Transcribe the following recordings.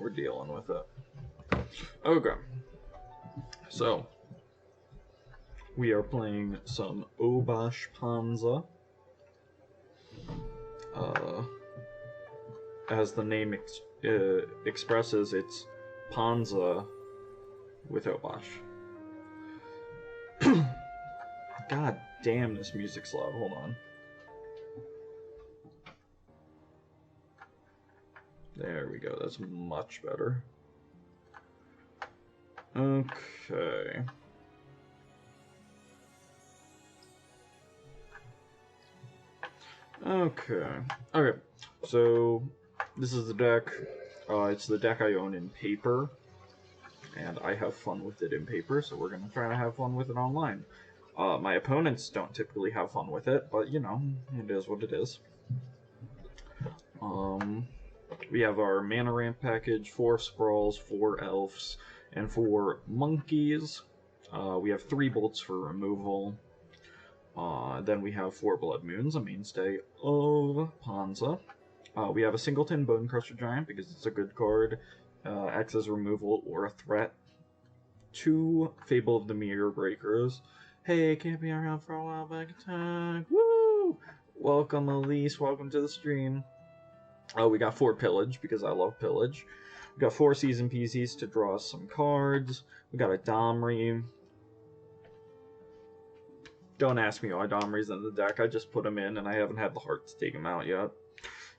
we're dealing with it. Okay. So, we are playing some Obosh Ponza. As the name expresses, it's Ponza with Obosh. God damn, this music's loud. Hold on. There we go. That's much better. Okay. Okay. So, this is the deck. It's the deck I own in paper. And I have fun with it in paper, so we're going to try to have fun with it online. My opponents don't typically have fun with it, but, you know, it is what it is. We have our mana ramp package, 4 sprawls, 4 elves, and 4 monkeys. We have 3 bolts for removal. Then we have 4 blood moons, a mainstay of Ponza. We have a singleton Bone Crusher Giant because it's a good card, acts as removal or a threat. 2 Fable of the Mirror Breakers. Hey, can't be around for a while, back attack. Woo! Welcome, Elise. Welcome to the stream. We got 4 Pillage because I love Pillage. We got 4 Season PCs to draw us some cards. We got a Domri. Don't ask me why Domri's in the deck. I just put him in and I haven't had the heart to take him out yet.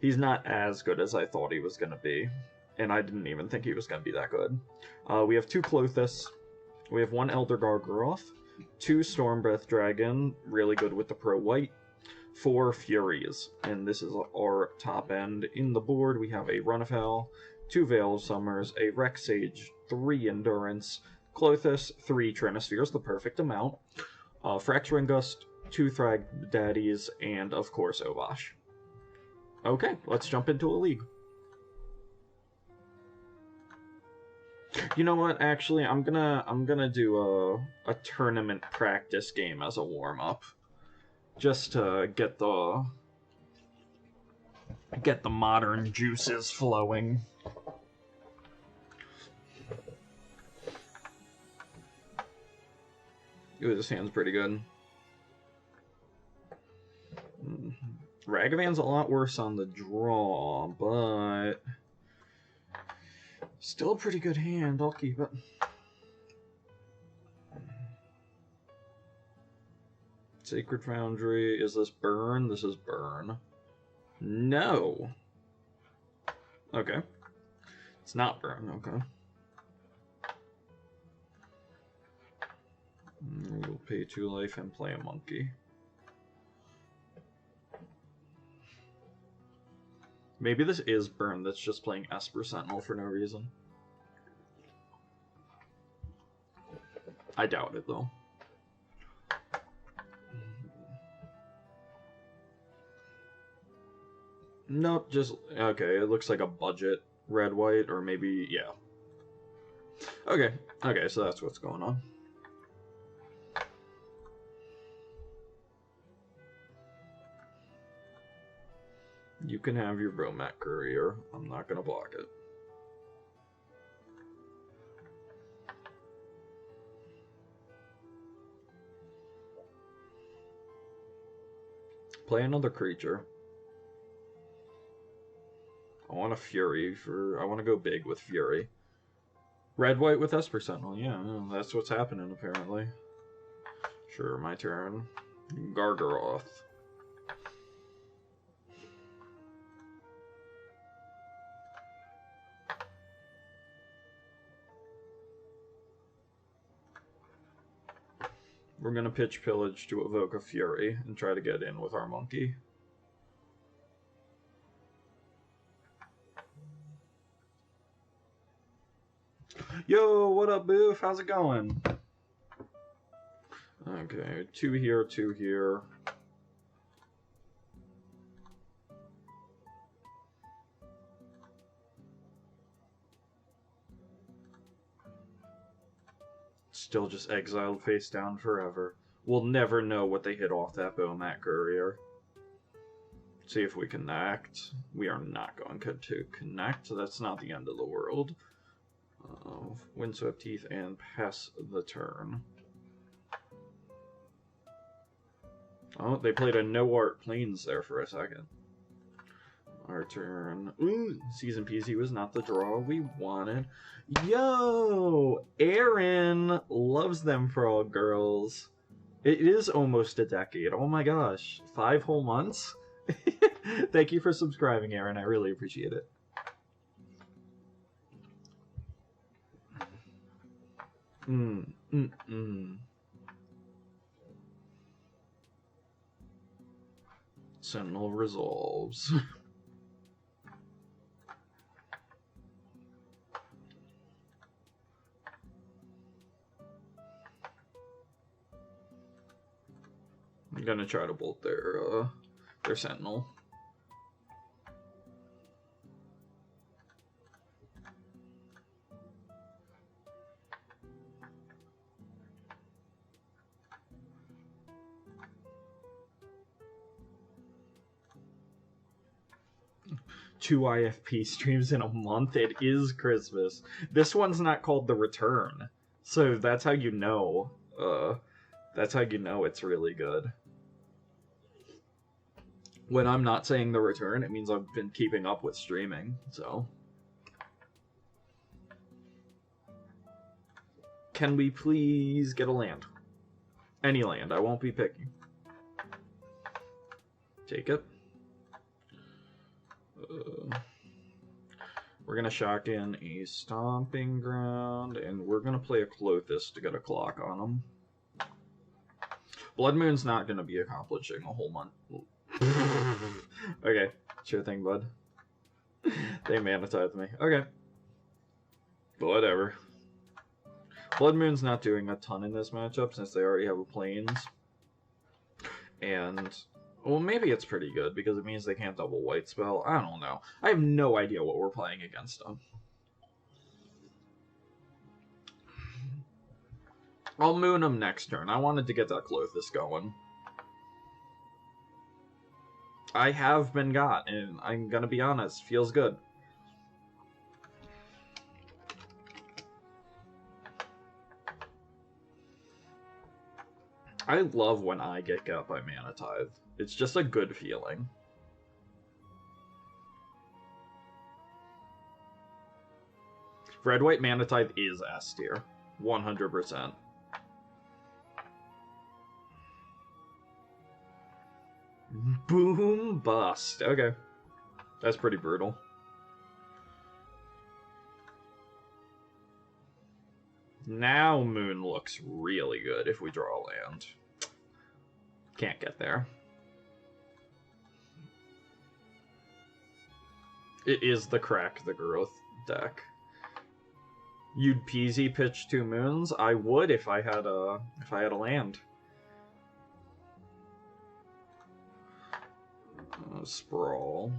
He's not as good as I thought he was going to be. And I didn't even think he was going to be that good. We have 2 Clothis. We have 1 Elder Gargaroth. 2 Stormbreath Dragon, really good with the Pro White. 4 Furies, and this is our top end. In the board, we have a Run of Hell, 2 Veil of Summers, a Rex Sage, 3 Endurance, Clothis, 3 Trinispheres, the perfect amount, Frax Gust, 2 Thrag Daddies, and of course Obosh. Okay, let's jump into a league. You know what? Actually, I'm gonna do a tournament practice game as a warm up. Just to get the modern juices flowing. Ooh, this hand's pretty good. Ragavan's a lot worse on the draw, but still a pretty good hand. I'll keep it. Sacred Foundry. Is this burn? This is burn. No. Okay. It's not burn. Okay. We'll pay 2 life and play a monkey. Maybe this is burn that's just playing Esper Sentinel for no reason. I doubt it, though. Nope, just... Okay, it looks like a budget red-white, or maybe... yeah. Okay, so that's what's going on. You can have your Bromat Courier. I'm not gonna block it. Play another creature. I want a Fury for... I want to go big with Fury. Red-white with Esper Sentinel. Yeah, that's what's happening, apparently. Sure, my turn. Gargaroth. We're going to pitch Pillage to evoke a Fury and try to get in with our monkey. Yo, what up, Boof? How's it going? Okay, 2 here, 2 here. Still just exiled face down forever. We'll never know what they hit off that Bromat Courier. See if we connect. We are not going to connect. That's not the end of the world. Windswept Heath and pass the turn. Oh, they played a no art planes there for a second. Our turn. Ooh, Season Peasy was not the draw we wanted. Yo! Aaron loves them frog girls. It is almost a decade. Oh my gosh. 5 whole months? Thank you for subscribing, Aaron. I really appreciate it. Sentinel resolves. I'm gonna try to bolt their Sentinel. Two IFP streams in a month. It is Christmas. This one's not called The Return, so that's how you know. That's how you know it's really good. When I'm not saying The Return, it means I've been keeping up with streaming, so. Can we please get a land? Any land, I won't be picky. Take it. We're gonna shock in a Stomping Ground, and we're gonna play a Clothis to get a clock on them. Blood Moon's not gonna be accomplishing a whole month. Okay, sure thing, bud. They mana-typed me. Okay. Whatever. Blood Moon's not doing a ton in this matchup since they already have a Plains. And, well, maybe it's pretty good because it means they can't double White Spell. I don't know. I have no idea what we're playing against them. I'll moon them next turn. I wanted to get that Clothis going. I have been got, and I'm gonna be honest, feels good. I love when I get got by Mana Tithe. It's just a good feeling. Red-White Mana Tithe is S tier. 100%. Boom bust. Okay. That's pretty brutal. Now Moon looks really good if we draw a land. Can't get there. It is the Crack the Growth deck. You'd peasy pitch 2 moons? I would if I had a land. Sprawl.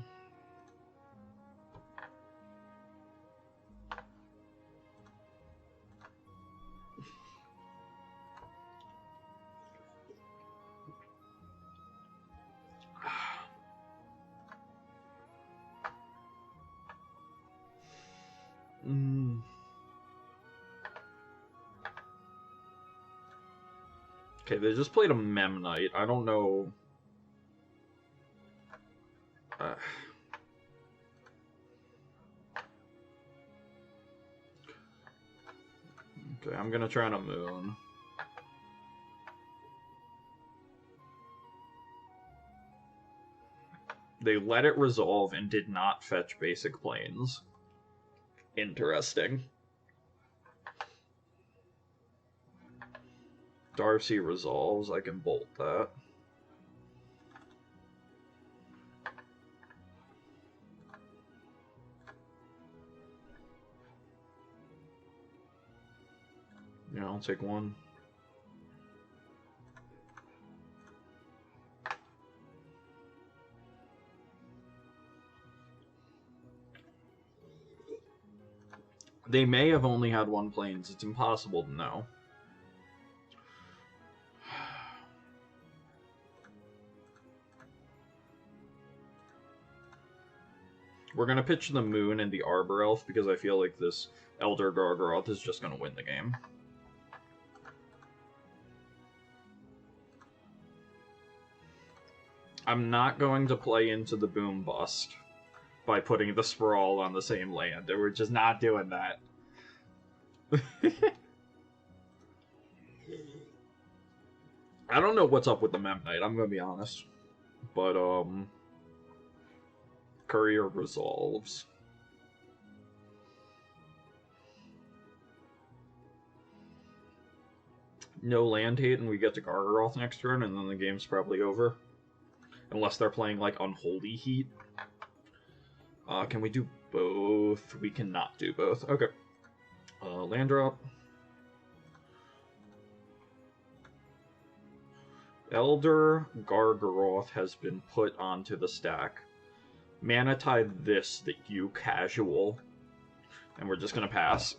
Okay, they just played a Memnite. I don't know. Okay, I'm gonna try to moon. They let it resolve and did not fetch basic planes. Interesting. Darcy resolves, I can bolt that. Yeah, I'll take one. They may have only had 1 planes. It's impossible to know. We're gonna pitch the Moon and the Arbor Elf because I feel like this Elder Gargaroth is just gonna win the game. I'm not going to play into the Boom Bust by putting the Sprawl on the same land. We're just not doing that. I don't know what's up with the Mem Knight, I'm gonna be honest. But, Courier resolves. No land hate, and we get to Gargaroth next turn, and then the game's probably over. Unless they're playing, like, Unholy Heat. Can we do both? We cannot do both. Okay. Land drop. Elder Gargaroth has been put onto the stack. Mana Tide this, that you casual. And we're just gonna pass.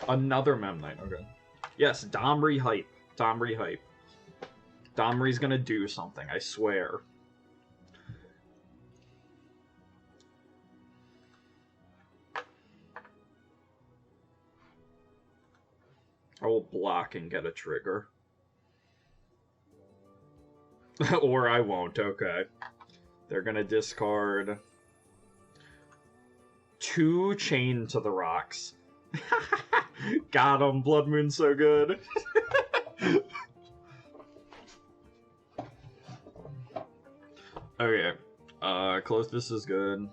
Another Mem Knight, okay. Yes, Domri hype. Domri hype. Domri's gonna do something, I swear. I will block and get a trigger. Or I won't, okay. They're gonna discard 2 Chain to the Rocks. Got him, Blood Moon's so good. Okay, Clothes is good.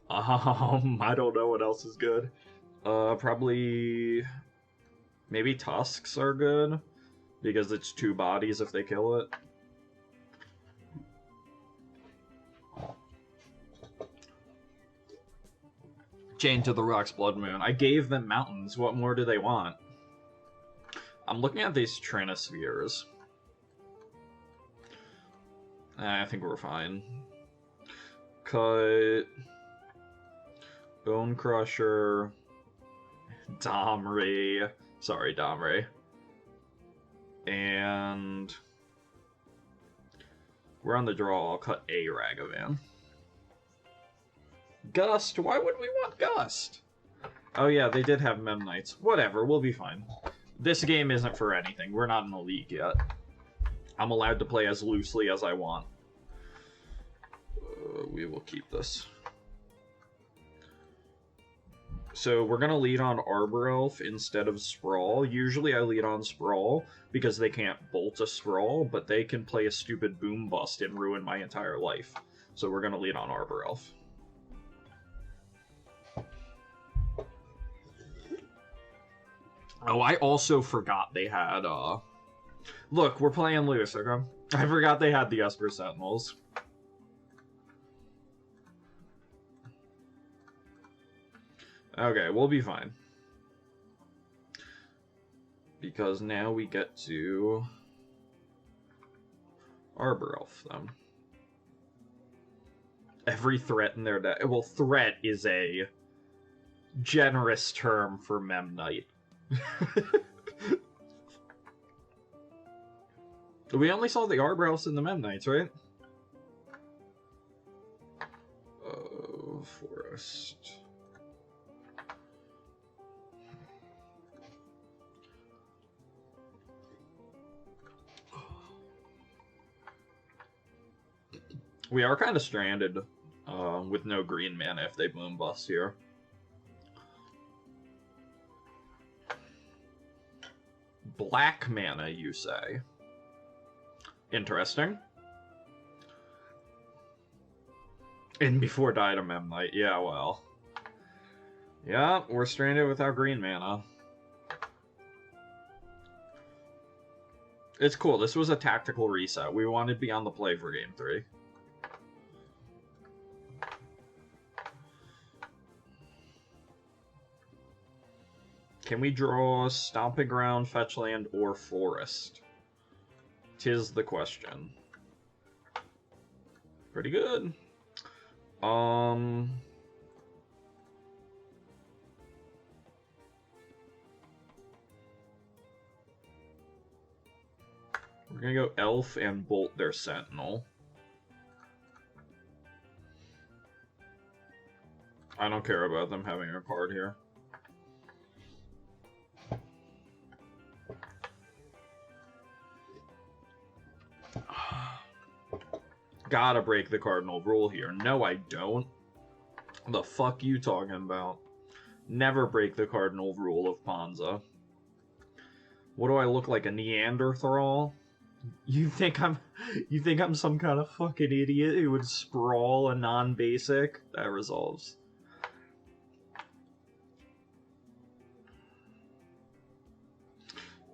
I don't know what else is good. Probably... Maybe Tusks are good, because it's 2 bodies if they kill it. Chain to the Rocks, Blood Moon. I gave them mountains. What more do they want? I'm looking at these Trinospheres. I think we're fine. Cut. Bone Crusher. Domri. Sorry, Domri. And... we're on the draw. I'll cut a Ragavan. Gust? Why would we want Gust? Oh yeah, they did have Mem Knights. Whatever, we'll be fine. This game isn't for anything. We're not in the league yet. I'm allowed to play as loosely as I want. We will keep this. So we're going to lead on Arbor Elf instead of Sprawl. Usually I lead on Sprawl because they can't bolt a Sprawl, but they can play a stupid Boom Bust and ruin my entire life. So we're going to lead on Arbor Elf. Oh, I also forgot they had, Look, we're playing loose, okay? I forgot they had the Esper Sentinels. Okay, we'll be fine. Because now we get to... Arbor Elf, them. Every threat in their deck... Well, threat is a generous term for Mem Knight. We only saw the Arbor Elves and the Mem Knights, right? Forest. We are kind of stranded with no green mana if they Boom Bust here. Black mana, you say? Interesting. And before died a Mem Knight. Yeah, well. Yeah, we're stranded without green mana. It's cool. This was a tactical reset. We wanted to be on the play for Game 3. Can we draw Stomping Ground, Fetch Land, or Forest? 'Tis the question. Pretty good. We're gonna go Elf and bolt their Sentinel. I don't care about them having a card here. Gotta break the cardinal rule here. No, I don't. The fuck you talking about? Never break the cardinal rule of Ponza. What do I look like, a Neanderthal? You think I'm some kind of fucking idiot who would sprawl a non-basic? That resolves.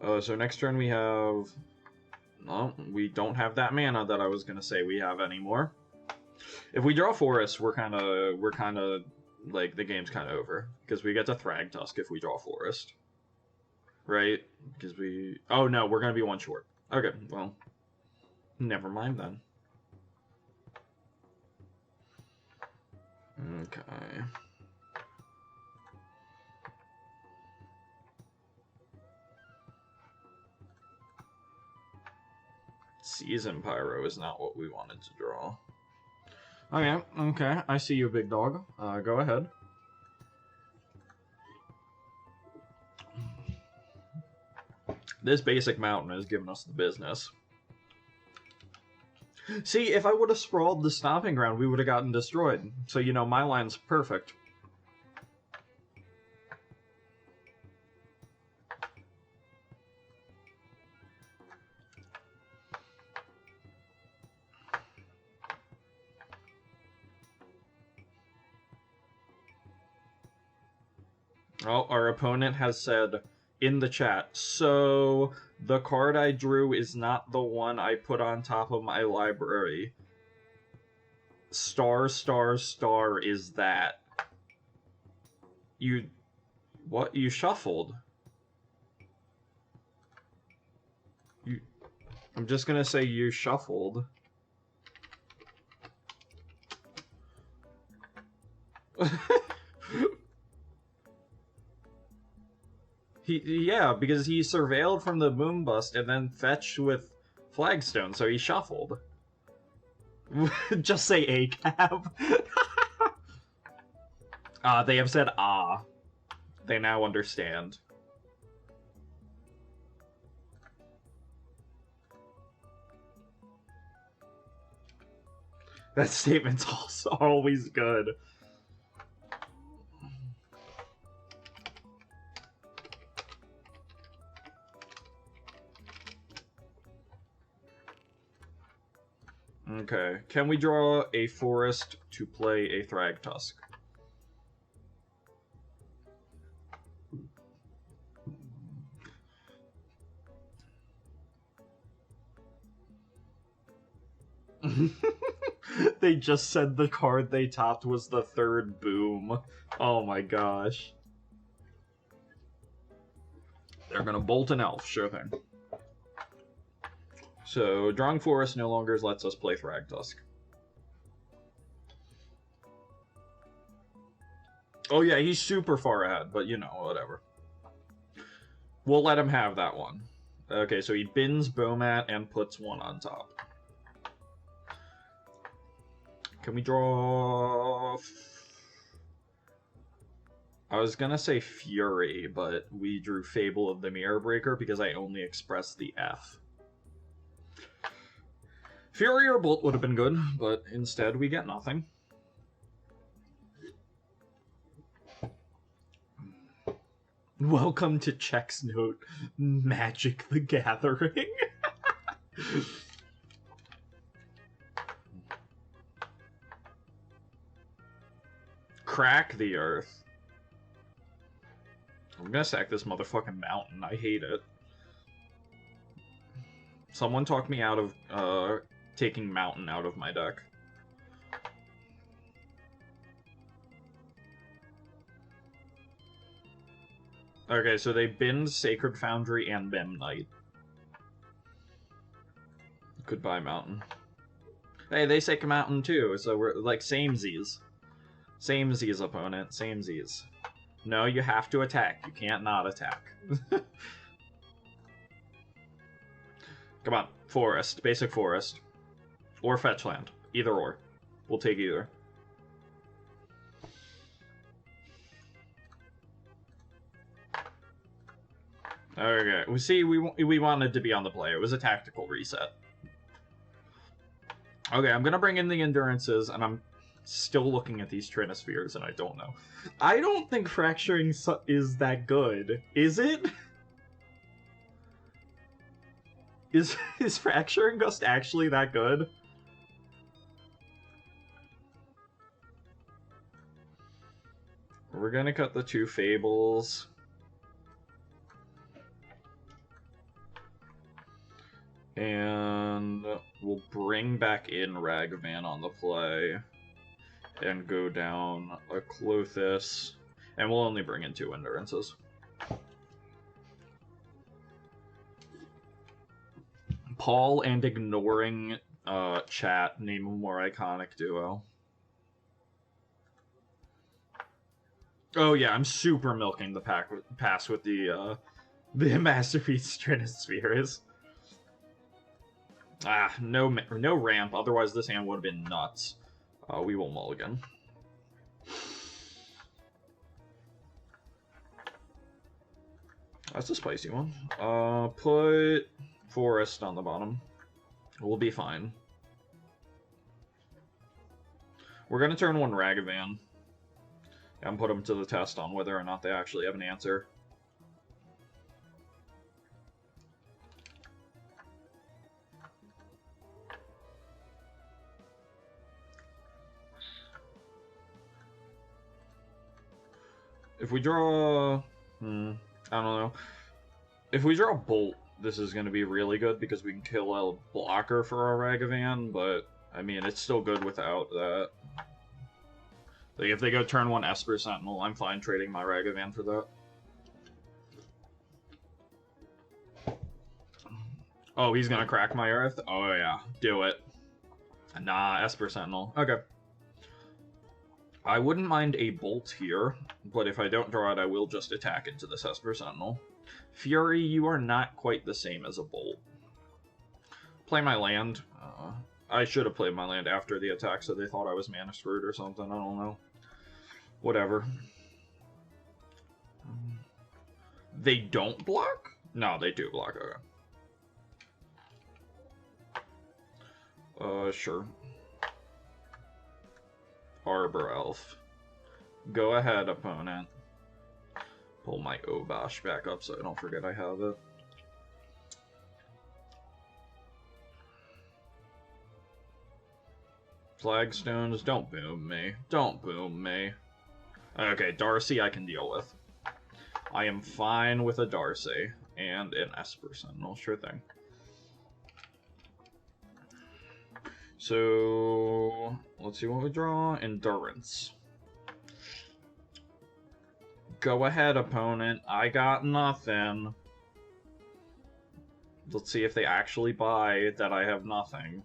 So next turn we have... No, we don't have that mana that I was gonna say we have anymore. If we draw Forest, we're kind of like, the game's kind of over, because we get to Thragtusk if we draw Forest, right? Because we... Oh no, we're gonna be one short. Okay, well, never mind then. Okay. Season Pyro is not what we wanted to draw. Okay, I see you, big dog. Go ahead. This basic mountain has given us the business. See, if I would have sprawled the Stomping Ground, we would have gotten destroyed. So, you know, my line's perfect. Oh, our opponent has said in the chat, so the card I drew is not the one I put on top of my library. Star, star, star is that. You... What? You shuffled. You... I'm just gonna say you shuffled. Yeah, because he surveilled from the Moonbust and then fetched with Flagstone, so he shuffled. Just say ACAB. They have said ah. They now understand. That statement's also always good. Okay, can we draw a Forest to play a Thragtusk? They just said the card they topped was the third Boom. Oh my gosh. They're gonna bolt an Elf, sure thing. So, drawing Forest no longer lets us play Thragtusk. Oh yeah, he's super far ahead, but you know, whatever. We'll let him have that one. Okay, so he bins Bomat and puts one on top. Can we draw... I was gonna say Fury, but we drew Fable of the Mirror Breaker because I only expressed the F. Fury or Bolt would have been good, but instead we get nothing. Welcome to Check's Note, Magic the Gathering. Crack the Earth. I'm gonna sack this motherfucking mountain. I hate it. Someone talked me out of taking mountain out of my deck. Okay, so they binned Sacred Foundry and Mem Knight. Goodbye, mountain. Hey, they take a mountain too, so we're like samesies. Samesies, opponent. Samesies. No, you have to attack. You can't not attack. Come on, forest, basic forest. Or fetch land. Either or. We'll take either. Okay, we wanted to be on the play. It was a tactical reset. Okay, I'm gonna bring in the endurances, and I'm still looking at these Trinospheres, and I don't know. I don't think fracturing is that good. Is it? Is fracturing Gust actually that good? We're gonna cut the 2 Fables. And we'll bring back in Ragavan on the play. And go down a Clothis. And we'll only bring in 2 endurances. Paul and ignoring chat, name a more iconic duo. Oh yeah, I'm super milking the pass with the Masterpiece Trinospheres. Ah, no ramp, otherwise this hand would have been nuts. We will mulligan. That's a spicy one. Put Forest on the bottom. We'll be fine. We're gonna turn 1 Ragavan. And put them to the test on whether or not they actually have an answer. If we draw... I don't know. If we draw Bolt, this is going to be really good because we can kill a blocker for our Ragavan, but, I mean, it's still good without that. Like, if they go turn 1 Esper Sentinel, I'm fine trading my Ragavan for that. Oh, he's gonna crack my Earth? Oh yeah, do it. Nah, Esper Sentinel. Okay. I wouldn't mind a Bolt here, but if I don't draw it, I will just attack into this Esper Sentinel. Fury, you are not quite the same as a Bolt. Play my land. I should have played my land after the attack, so they thought I was mana screwed or something. I don't know. Whatever. They don't block? No, they do block. Okay. Sure. Arbor Elf. Go ahead, opponent. Pull my Obosh back up so I don't forget I have it. Flagstones, don't boom me. Don't boom me. Okay, Darcy I can deal with. I am fine with a Darcy and an Esper Sentinel, sure thing. So, let's see what we draw. Endurance. Go ahead, opponent. I got nothing. Let's see if they actually buy that I have nothing.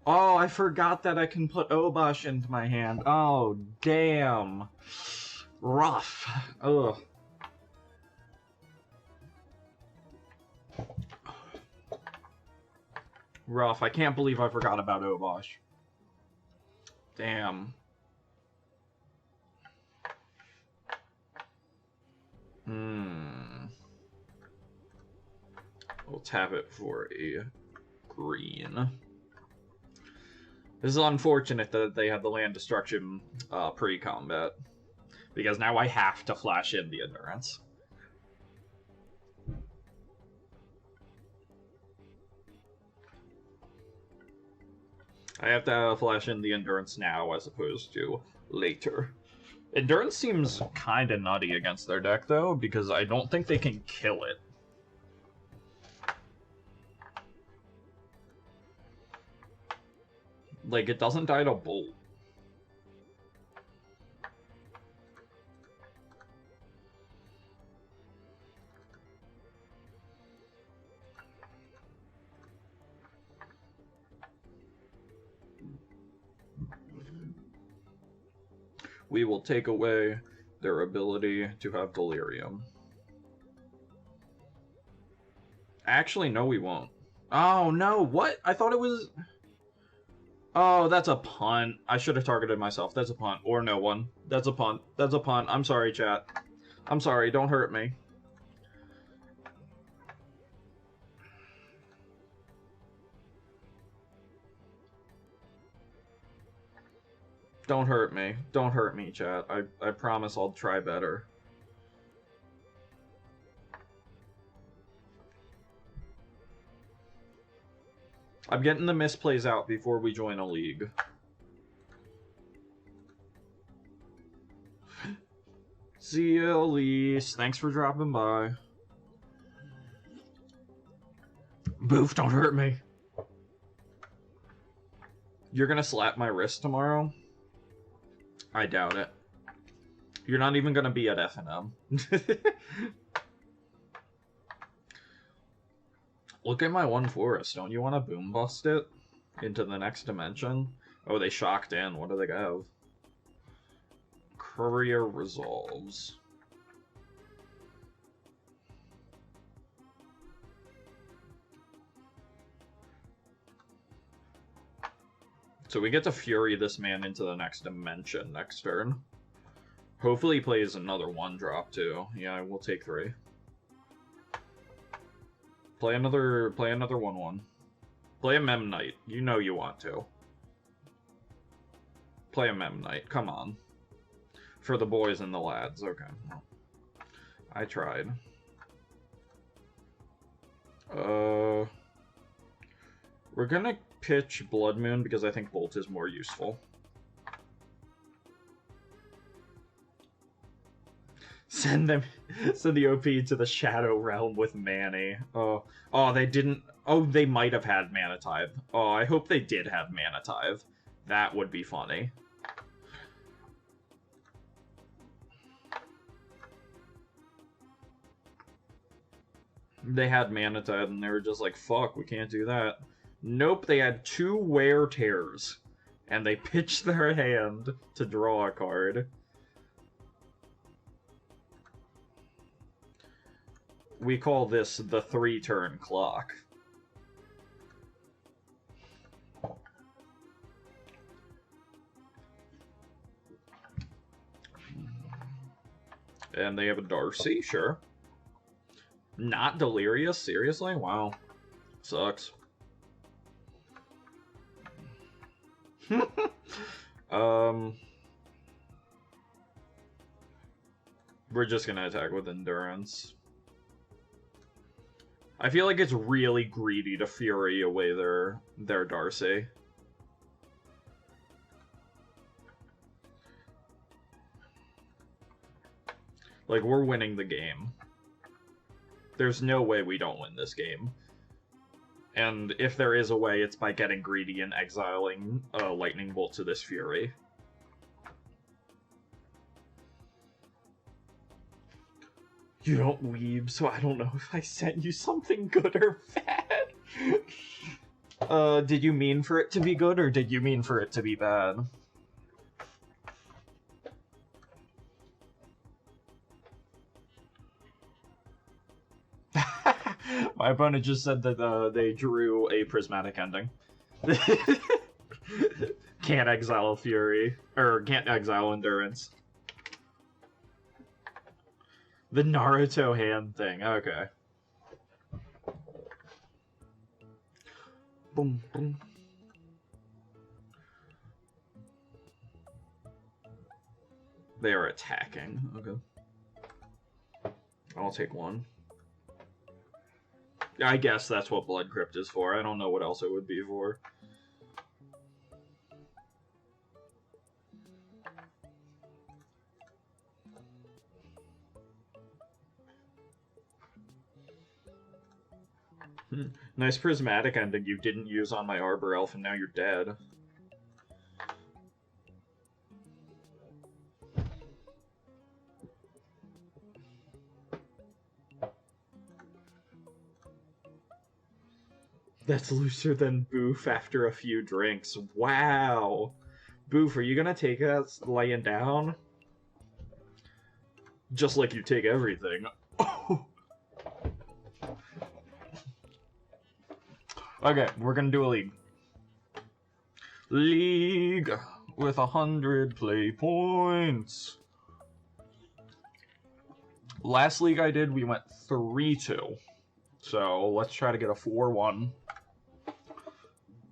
Oh, I forgot that I can put Obosh into my hand. Oh, damn. Rough. Ugh. Rough. I can't believe I forgot about Obosh. Damn. We'll tap it for a green. This is unfortunate that they had the land destruction pre-combat, because now I have to flash in the Endurance. I have to flash in the Endurance now as opposed to later. Endurance seems kind of nutty against their deck, though, because I don't think they can kill it. Like, it doesn't die to Bolt. We will take away their ability to have Delirium. Actually, no, we won't. Oh, no, what? I thought it was... Oh, that's a punt. I should have targeted myself. That's a punt. Or no one. That's a punt. That's a punt. I'm sorry, chat. I'm sorry. Don't hurt me. Don't hurt me. Don't hurt me, chat. I promise I'll try better. I'm getting the misplays out before we join a league. See you, Elise. Thanks for dropping by. Boof, don't hurt me. You're gonna slap my wrist tomorrow? I doubt it. You're not even gonna be at F&M. Look at my one forest. Don't you want to boom bust it into the next dimension? Oh, they shocked in. What do they have? Courier resolves. So we get to Fury this man into the next dimension next turn. Hopefully he plays another 1-drop too. Yeah, we'll take 3. Play another 1/1. Play a Mem Knight. You know you want to. Play a Mem Knight. Come on. For the boys and the lads. Okay. Well, I tried. We're gonna pitch Blood Moon because I think Bolt is more useful. Send the OP to the Shadow Realm with Manny. Oh, they didn't. Oh, they might have had Mana Tithe. Oh, I hope they did have Mana Tithe. That would be funny. They had Mana Tithe and they were just like, fuck, we can't do that. Nope, they had 2 Wear Tears. And they pitched their hand to draw a card. We call this the 3-turn clock. And they have a Darcy, sure. Not Delirious? Seriously? Wow. Sucks. We're just gonna attack with Endurance. I feel like it's really greedy to Fury away their Darcy. Like, we're winning the game. There's no way we don't win this game. And if there is a way, it's by getting greedy and exiling a Lightning Bolt to this Fury. You don't weeb, so I don't know if I sent you something good or bad. Did you mean for it to be good, or did you mean for it to be bad? My opponent just said that they drew a prismatic ending. Can't exile Fury. Or can't exile Endurance. The Naruto hand thing, okay. Boom, boom. They are attacking, okay. I'll take 1. I guess that's what Blood Crypt is for. I don't know what else it would be for. Nice prismatic ending you didn't use on my Arbor Elf and now you're dead. That's looser than Boof after a few drinks. Wow. Boof, are you gonna take us laying down? Just like you take everything. Oh. Okay, we're gonna do a league. League with 100 play points. Last league I did, we went 3-2. So let's try to get a 4-1.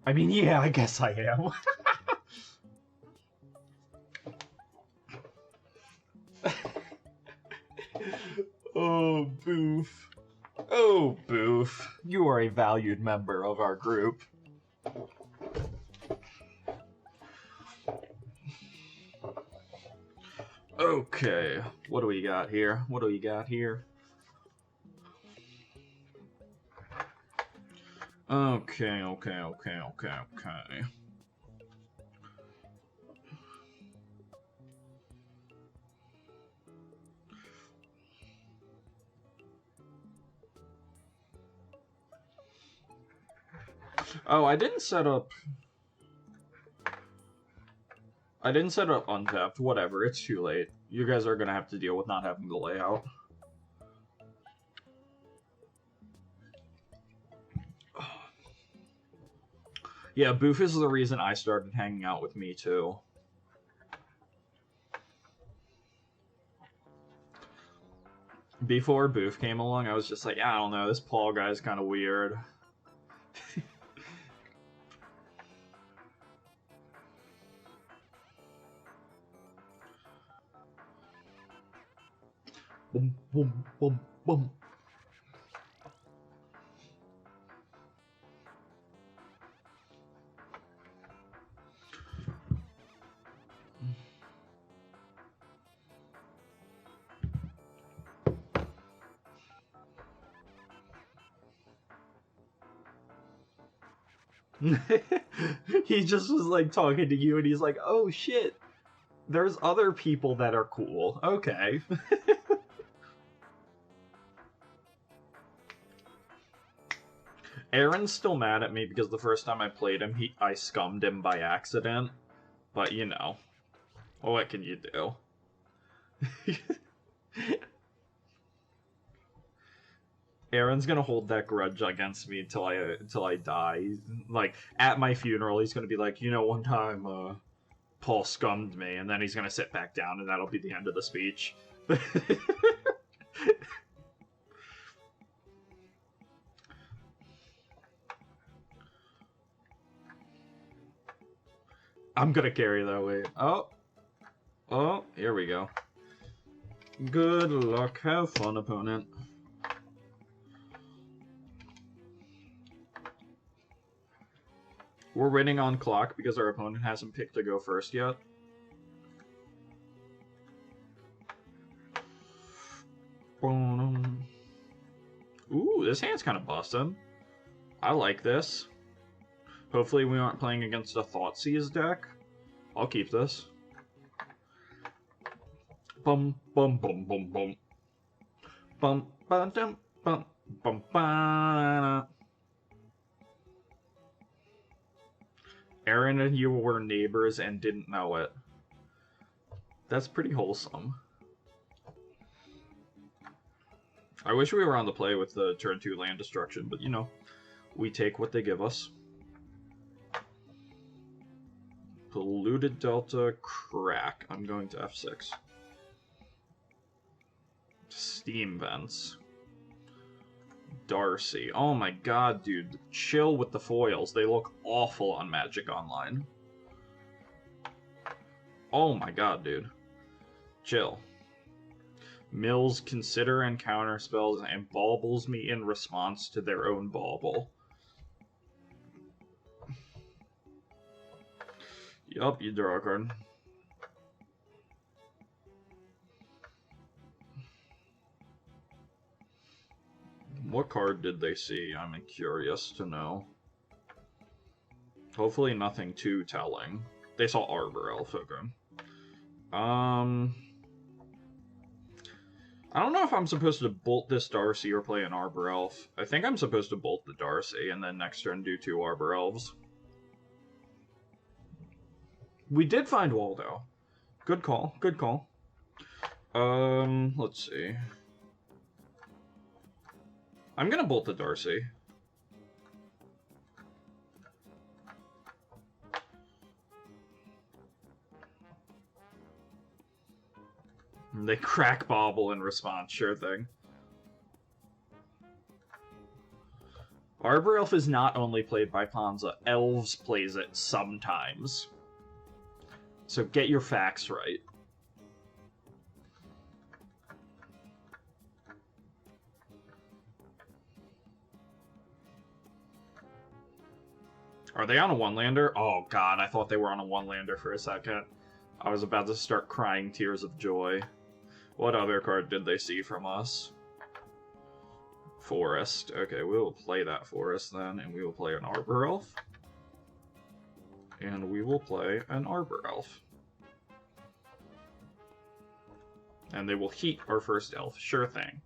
I mean, yeah, I guess I am. Oh, Boof. Oh, Boof. You are a valued member of our group. Okay, what do we got here? What do we got here? Okay. Oh, I didn't set up Untapped. Whatever, it's too late. You guys are gonna have to deal with not having the layout. Yeah, Boof is the reason I started hanging out with me too. Before Boof came along, I was just like, I don't know, this Paul guy's kind of weird. Boom, boom, boom, boom. He just was like talking to you and he's like, oh shit, there's other people that are cool. Okay. Aaron's still mad at me because the first time I played him, I scummed him by accident. But you know, what can you do? Aaron's gonna hold that grudge against me until I die. Like at my funeral, he's gonna be like, you know, one time Paul scummed me, and then he's gonna sit back down, and that'll be the end of the speech. I'm gonna carry that weight. Oh, here we go. Good luck, have fun, opponent. We're winning on clock because our opponent hasn't picked to go first yet. Ooh, this hand's kind of busted. I like this. Hopefully we aren't playing against a Thoughtseize deck. I'll keep this. Bum bum bum bum bum. Bum ba dum bum bum ba. Aaron and you were neighbors and didn't know it. That's pretty wholesome. I wish we were on the play with the turn 2 land destruction, but you know, we take what they give us. Polluted Delta, crack. I'm going to F6. Steam Vents. Darcy. Oh my god, dude. Chill with the foils. They look awful on Magic Online. Oh my god, dude. Chill. Mills consider and counter spells and baubles me in response to their own bauble. Yup, you draw a card. What card did they see? I'm curious to know. Hopefully nothing too telling. They saw Arbor Elf, okay. I don't know if I'm supposed to bolt this Darcy or play an Arbor Elf. I think I'm supposed to bolt the Darcy and then next turn do 2 Arbor Elves. We did find Waldo. Good call, good call. Let's see. I'm gonna bolt the Darcy. They crack Bobble in response, sure thing. Arbor Elf is not only played by Ponza, Elves plays it sometimes. So get your facts right. Are they on a one-lander? Oh god, I thought they were on a one-lander for a second. I was about to start crying tears of joy. What other card did they see from us? Forest. Okay, we will play that Forest then, and we will play an Arbor Elf. And we will play an Arbor Elf. And they will heat our first elf. Sure thing.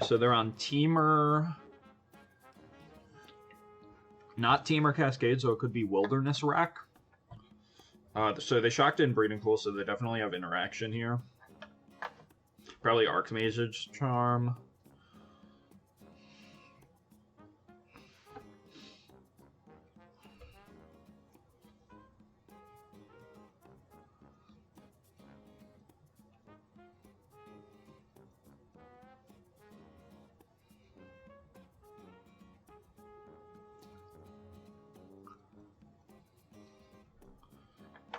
So they're on Teamer... Not Teamer Cascade, so it could be Wilderness Rack. So they shocked in Breeding Pool, so they definitely have interaction here. Probably Archmage's Charm.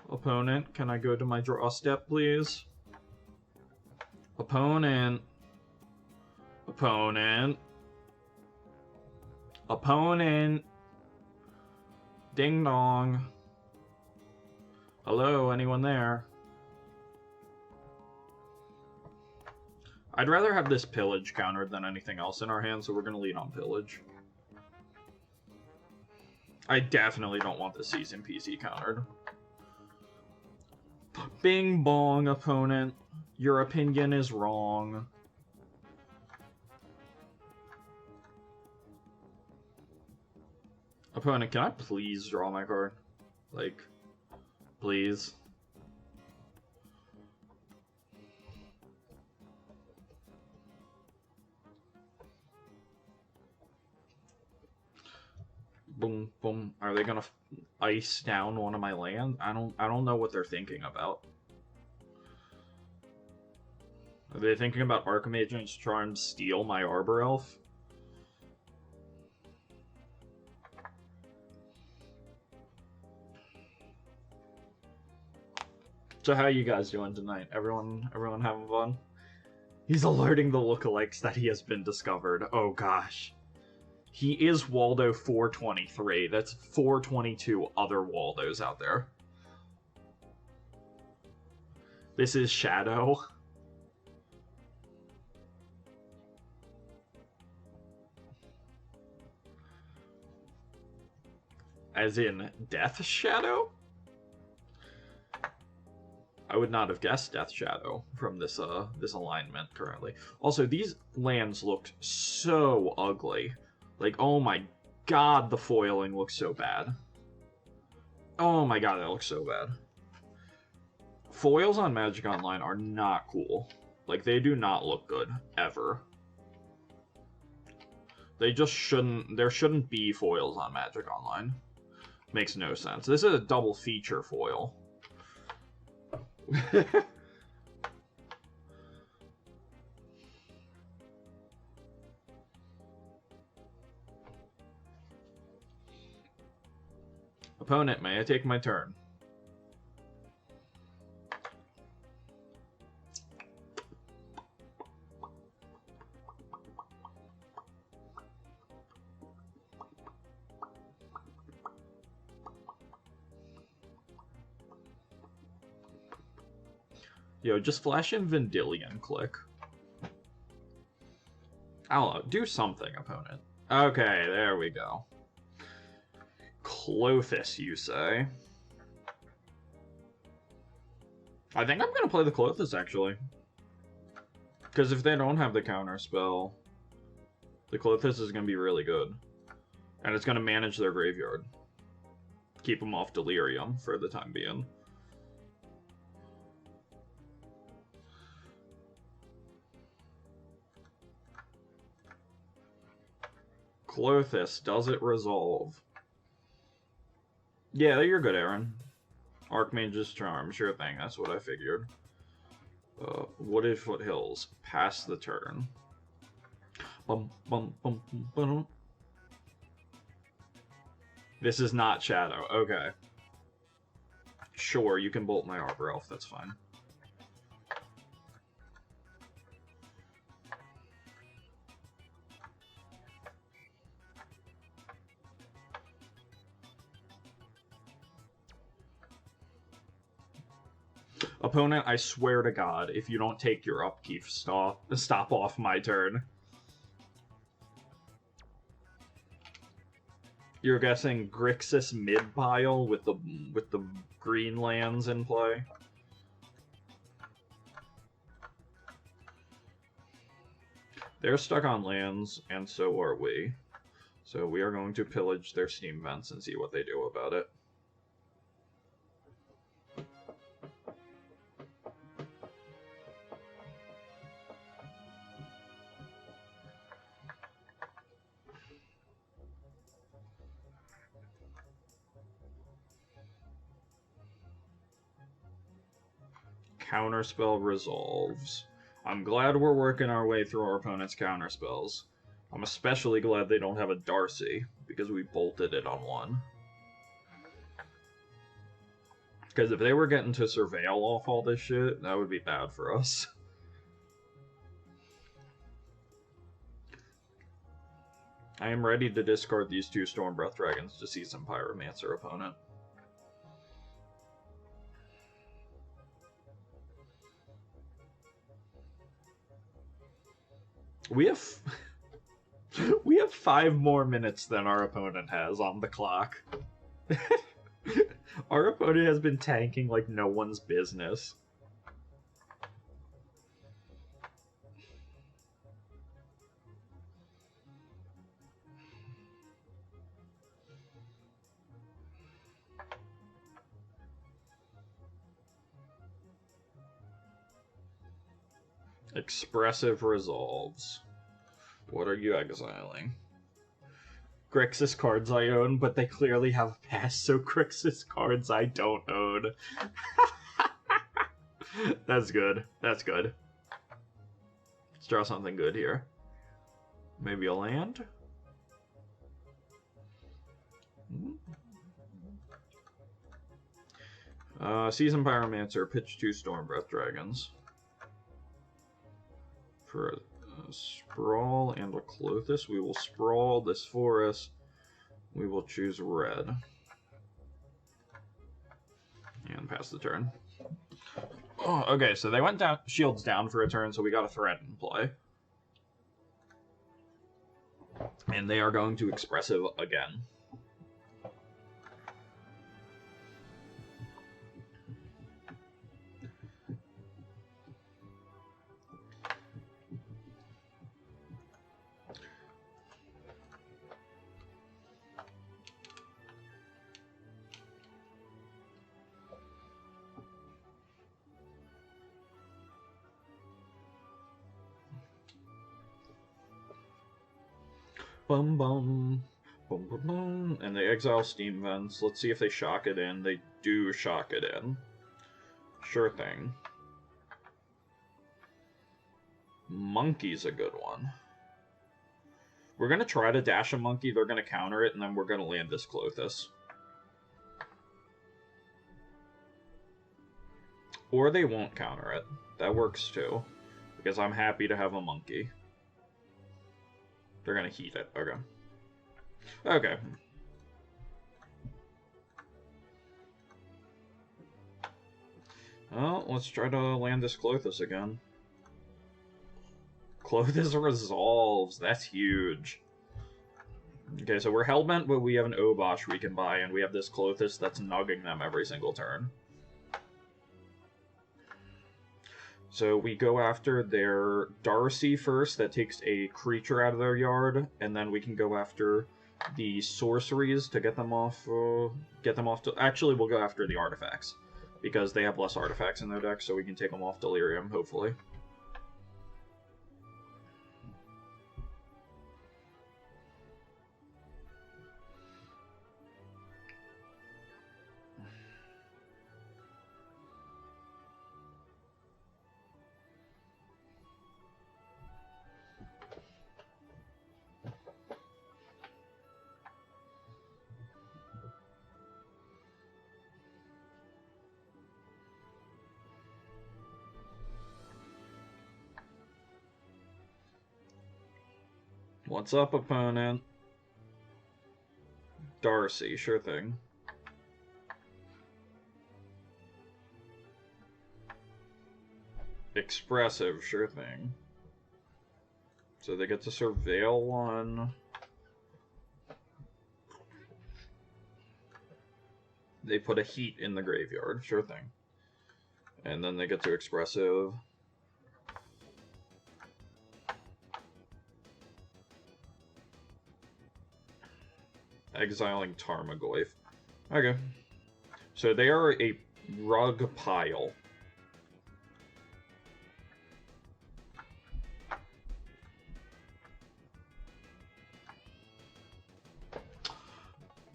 Opponent, can I go to my draw step, please? Opponent. Opponent. Opponent. Ding dong. Hello, anyone there? I'd rather have this Pillage countered than anything else in our hand, so we're going to lead on Pillage. I definitely don't want the Season PC countered. Bing bong, opponent. Your opinion is wrong. Opponent, can I please draw my card? Like, please. Boom, boom. Are they gonna ice down one of my lands? I don't know what they're thinking about. Are they thinking about Archmage's Charm steal my Arbor Elf? So how you guys doing tonight? Everyone having fun? He's alerting the lookalikes that he has been discovered. Oh gosh. He is Waldo 423. That's 422 other Waldos out there. This is Shadow. As in Death Shadow? I would not have guessed Death Shadow from this this alignment currently. Also, these lands looked so ugly. Like, oh my god, the foiling looks so bad. Oh my god, that looks so bad. Foils on Magic Online are not cool. Like, they do not look good, ever. They just shouldn't... There shouldn't be foils on Magic Online. Makes no sense. This is a double feature foil. Opponent, may I take my turn? Yo, just flash in Vendilion, click. I don't know, do something, opponent. Okay, there we go. Clothis, you say? I think I'm gonna play the Clothis, actually. Because if they don't have the counter spell, the Clothis is gonna be really good. And it's gonna manage their graveyard. Keep them off Delirium for the time being. Clothis, does it resolve? Yeah, you're good, Aaron. Archmage's Charm, sure thing, that's what I figured. Wooded Foothills, pass the turn. Bum, bum, bum, bum, bum. This is not Shadow, okay. Sure, you can bolt my Arbor Elf, that's fine. Opponent, I swear to God, if you don't take your upkeep, stop off my turn. You're guessing Grixis mid pile with the green lands in play? They're stuck on lands, and so are we. So we are going to pillage their steam vents and see what they do about it. Counterspell resolves. I'm glad we're working our way through our opponent's counterspells. I'm especially glad they don't have a Darcy, because we bolted it on one. Because if they were getting to surveil off all this shit, that would be bad for us. I am ready to discard these two Stormbreath Dragons to see some Pyromancer opponent. We have 5 more minutes than our opponent has on the clock. Our opponent has been tanking like no one's business. Expressive resolves. What are you exiling? Grixis cards I own, but they clearly have a pass, so Grixis cards I don't own. That's good. That's good. Let's draw something good here. Maybe a land? Season Pyromancer, pitch 2 Stormbreath Dragons. For a sprawl and a Clothis, we will sprawl this forest. We will choose red. And pass the turn. Oh, okay, so they went down, shields down for a turn, so we got a threat in play. And they are going to Expressive again. Bum bum. Boom, boom, boom. And they exile Steam Vents. Let's see if they shock it in. They do shock it in. Sure thing. Monkey's a good one. We're going to try to dash a monkey. They're going to counter it, and then we're going to land this Clothis. Or they won't counter it. That works too. Because I'm happy to have a monkey. They're going to heat it. Okay. Okay. Well, let's try to land this Clothis again. Clothis resolves. That's huge. Okay, so we're hellbent, but we have an Obosh we can buy, and we have this Clothis that's nugging them every single turn. So we go after their Darcy first, that takes a creature out of their yard, and then we can go after the sorceries to get them off. Actually, we'll go after the artifacts because they have less artifacts in their deck, so we can take them off Delirium, hopefully. What's up, opponent? Darcy, sure thing. Expressive, sure thing. So they get to surveil one. They put a heat in the graveyard, sure thing. And then they get to expressive. Exiling Tarmogoyf. Okay. So they are a rug pile.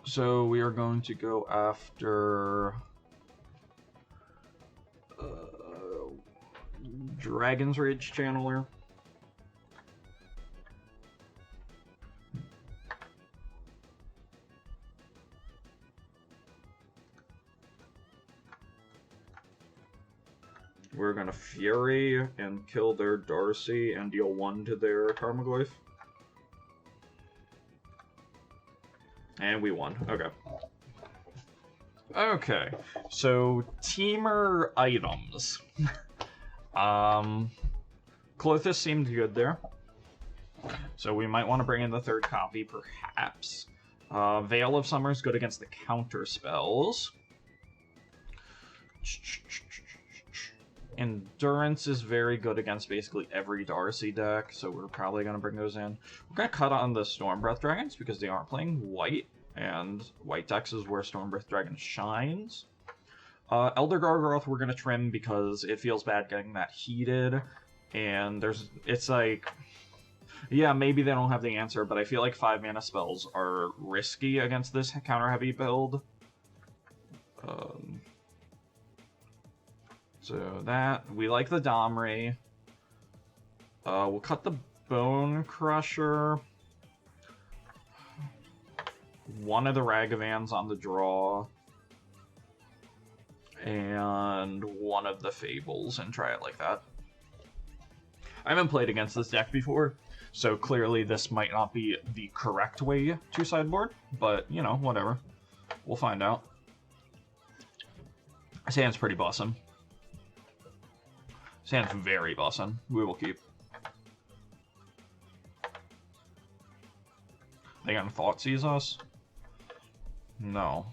So we are going to go after Dragon's Rage Channeler. We're gonna Fury and kill their Darcy and deal 1 to their Tarmogoyf. And we won. Okay. Okay. So, teamer items. Clothis seemed good there. So we might want to bring in the 3rd copy, perhaps. Veil of Summer is good against the counter spells. Endurance is very good against basically every Darcy deck, so we're probably going to bring those in. We're going to cut on the Stormbreath Dragons because they aren't playing white, and white decks is where Stormbreath Dragon shines. Elder Gargoth we're going to trim because it feels bad getting that heated, and it's like, yeah, maybe they don't have the answer, but I feel like 5-mana spells are risky against this counter-heavy build. So that, we like the Domri. We'll cut the Bone Crusher. One of the Ragavans on the draw. And one of the Fables, and try it like that. I haven't played against this deck before, so clearly this might not be the correct way to sideboard, but, you know, whatever. We'll find out. This hand's pretty bussin'. This hand's very bussin'. We will keep. They gonna Thoughtseize us? No.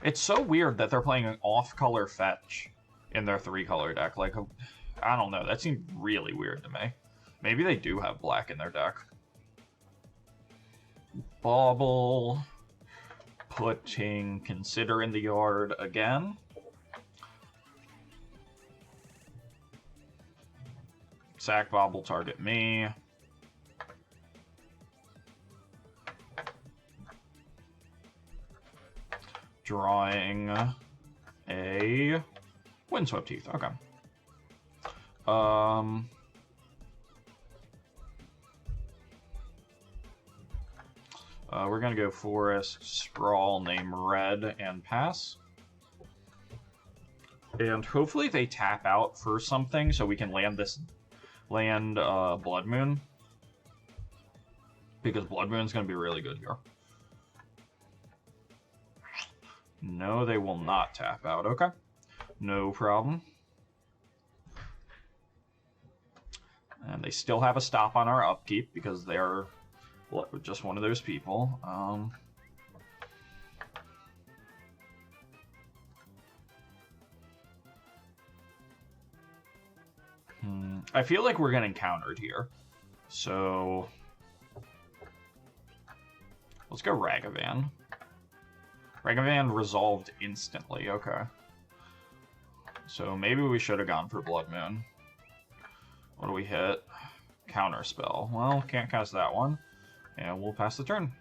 It's so weird that they're playing an off-color fetch in their 3-color deck. Like, I don't know. That seemed really weird to me. Maybe they do have black in their deck. Bauble. Putting Consider in the yard again. Sack Bauble target me. Drawing a Windswept Teeth. Okay. We're gonna go Forest, Sprawl, name Red, and pass. And hopefully they tap out for something so we can land Blood Moon. Because Blood Moon's gonna be really good here. No, they will not tap out. Okay. No problem. And they still have a stop on our upkeep because they are just one of those people. I feel like we're getting countered here. So let's go Ragavan. Ragavan resolved instantly, okay. So maybe we should have gone for Blood Moon. What do we hit? Counter spell. Well, can't cast that one. And we'll pass the turn.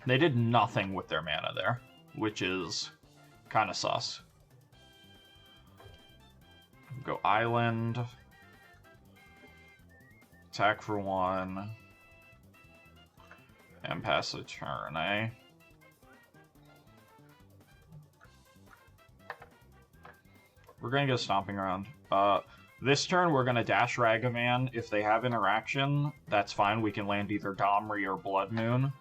They did nothing with their mana there, which is kind of sus. Go Island. Attack for 1. And pass the turn, eh? We're gonna get a stomping around. This turn we're gonna dash Ragavan. If they have interaction, that's fine. We can land either Domri or Blood Moon.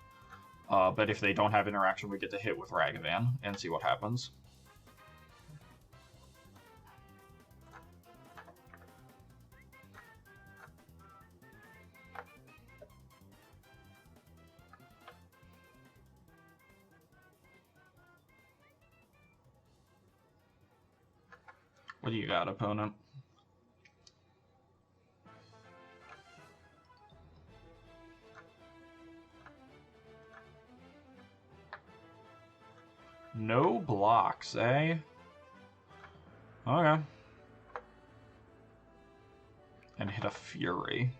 But if they don't have interaction, we get to hit with Ragavan and see what happens. What do you got, opponent? No blocks, eh? Okay. And hit a Fury.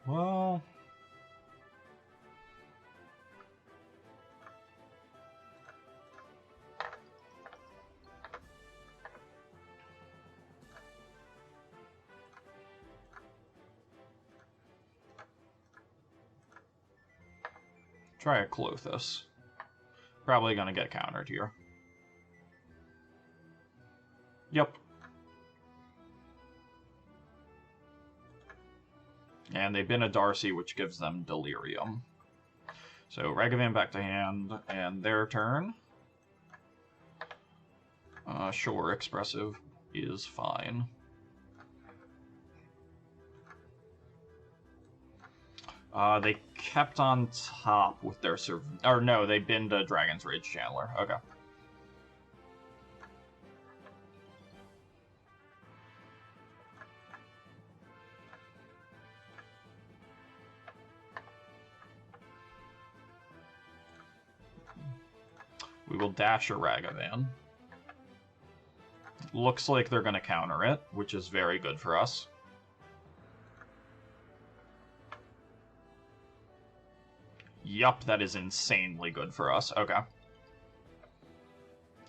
Well... try a Clothis. Probably gonna get countered here. Yep. And they bin a Darcy, which gives them Delirium. So Ragavan back to hand, and their turn. Sure, Expressive is fine. They kept on top with their or no, they binned a Dragon's Rage Chandler. Okay. We will dash a Ragavan. Looks like they're going to counter it, which is very good for us. Yup, that is insanely good for us. Okay.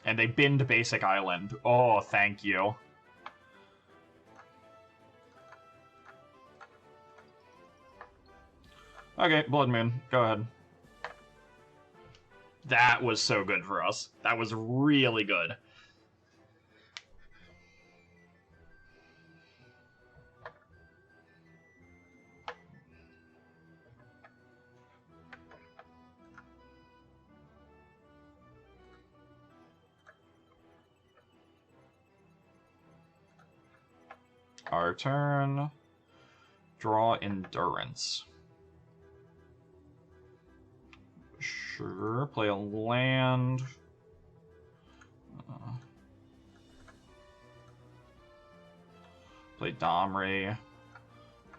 And they binned Basic Island. Oh, thank you. Okay, Blood Moon, go ahead. That was so good for us. That was really good. Our turn. Draw Endurance. Sure, play a land. Play Domri.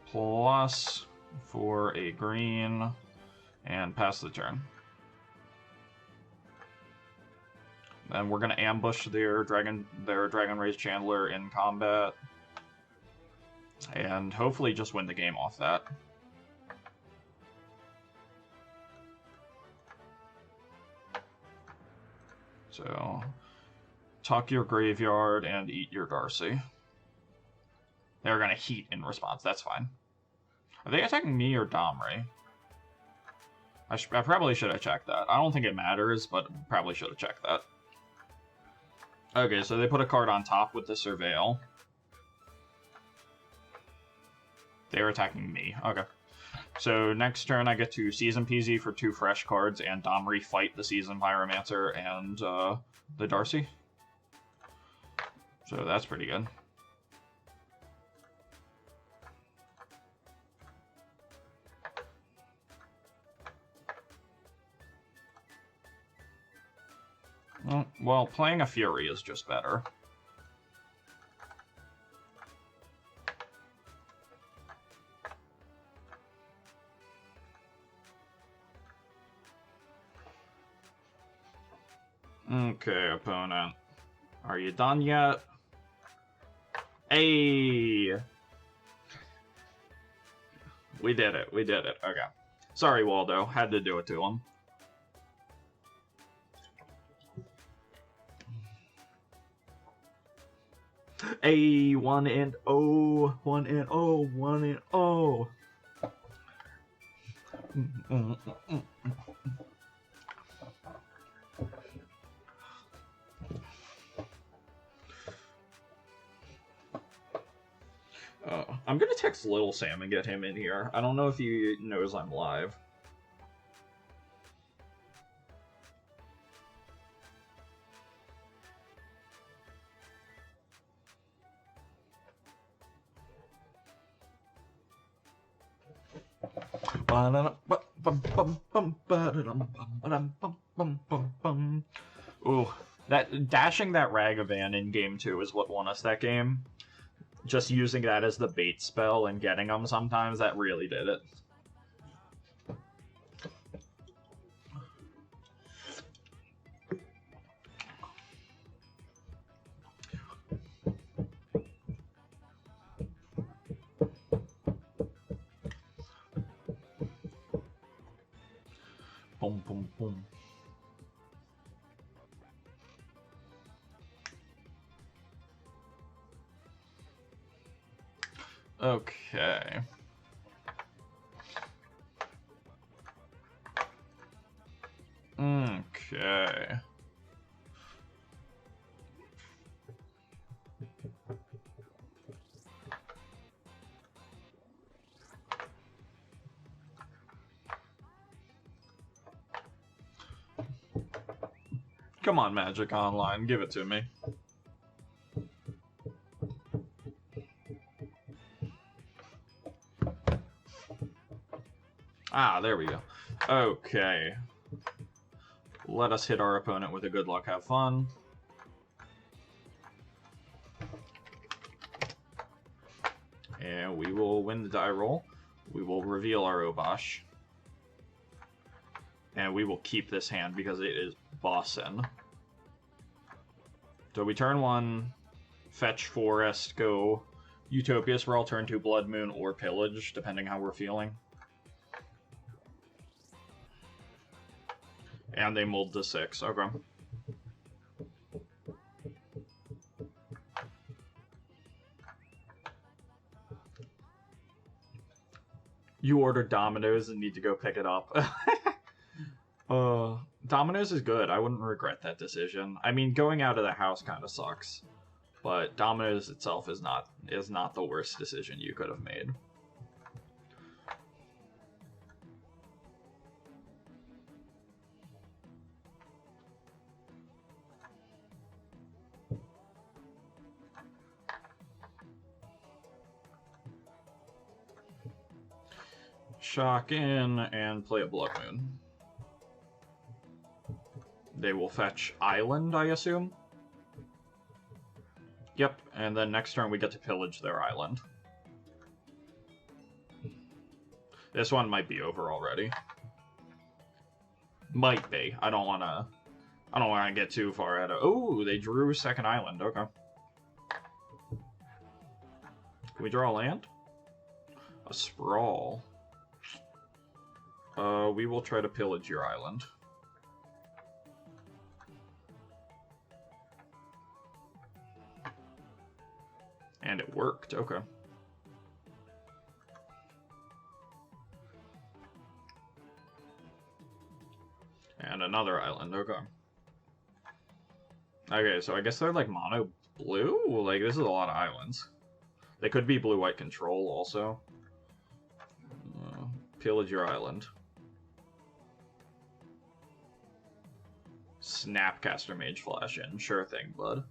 Plus for a green. And pass the turn. Then we're gonna ambush their Dragon Rage Chandler in combat. And hopefully just win the game off that. So, tuck your graveyard and eat your Darcy. They're gonna heat in response, that's fine. Are they attacking me or Domri? I probably should have checked that. I don't think it matters, but probably should have checked that. Okay, so they put a card on top with the Surveil. They're attacking me. Okay. So next turn I get to Season PZ for 2 fresh cards, and Domri fight the Season Pyromancer and the Darcy. So that's pretty good. Well, playing a Fury is just better. Okay, opponent. Are you done yet? Hey! We did it, we did it. Okay. Sorry, Waldo. Had to do it to him. Hey, 1-0, 1-0, 1-0. I'm gonna text Little Sam and get him in here. I don't know if he knows I'm live. Ooh, dashing that Ragavan in game 2 is what won us that game. Just using that as the bait spell and getting them sometimes, that really did it. Boom, boom, boom. Okay. Okay. Come on, Magic Online, give it to me. Ah, there we go. Okay. Let us hit our opponent with a good luck, have fun. And we will win the die roll. We will reveal our Obosh. And we will keep this hand because it is bossin'. So we turn 1, fetch Forest, go Utopias for all turn 2 Blood Moon or Pillage, depending how we're feeling. And they mulled to 6, okay. You ordered Domino's and need to go pick it up. Domino's is good. I wouldn't regret that decision. I mean, going out of the house kind of sucks, but Domino's itself is not the worst decision you could have made. Shock in and play a Blood Moon. They will fetch Island, I assume? Yep, and then next turn we get to pillage their island. This one might be over already. Might be. I don't wanna get too far ahead of. Oh, they drew second island, okay. Can we draw a land? A sprawl. We will try to pillage your island. And it worked, okay. And another island, okay. Okay, so I guess they're like mono blue? Like, this is a lot of islands. They could be blue-white control also. Pillage your island. Snapcaster Mage Flash in. Sure thing, bud.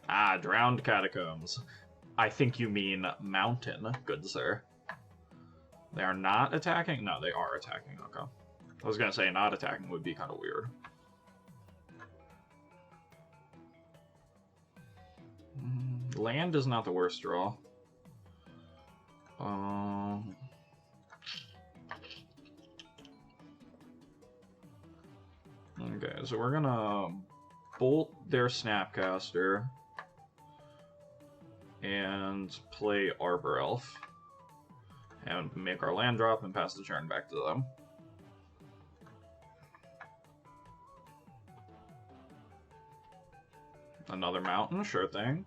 Ah, Drowned Catacombs. I think you mean Mountain, good sir. They are not attacking? No, they are attacking, okay. I was gonna say not attacking would be kind of weird. Land is not the worst draw. Okay, so we're gonna bolt their Snapcaster and play Arbor Elf and make our land drop and pass the turn back to them. Another mountain, sure thing.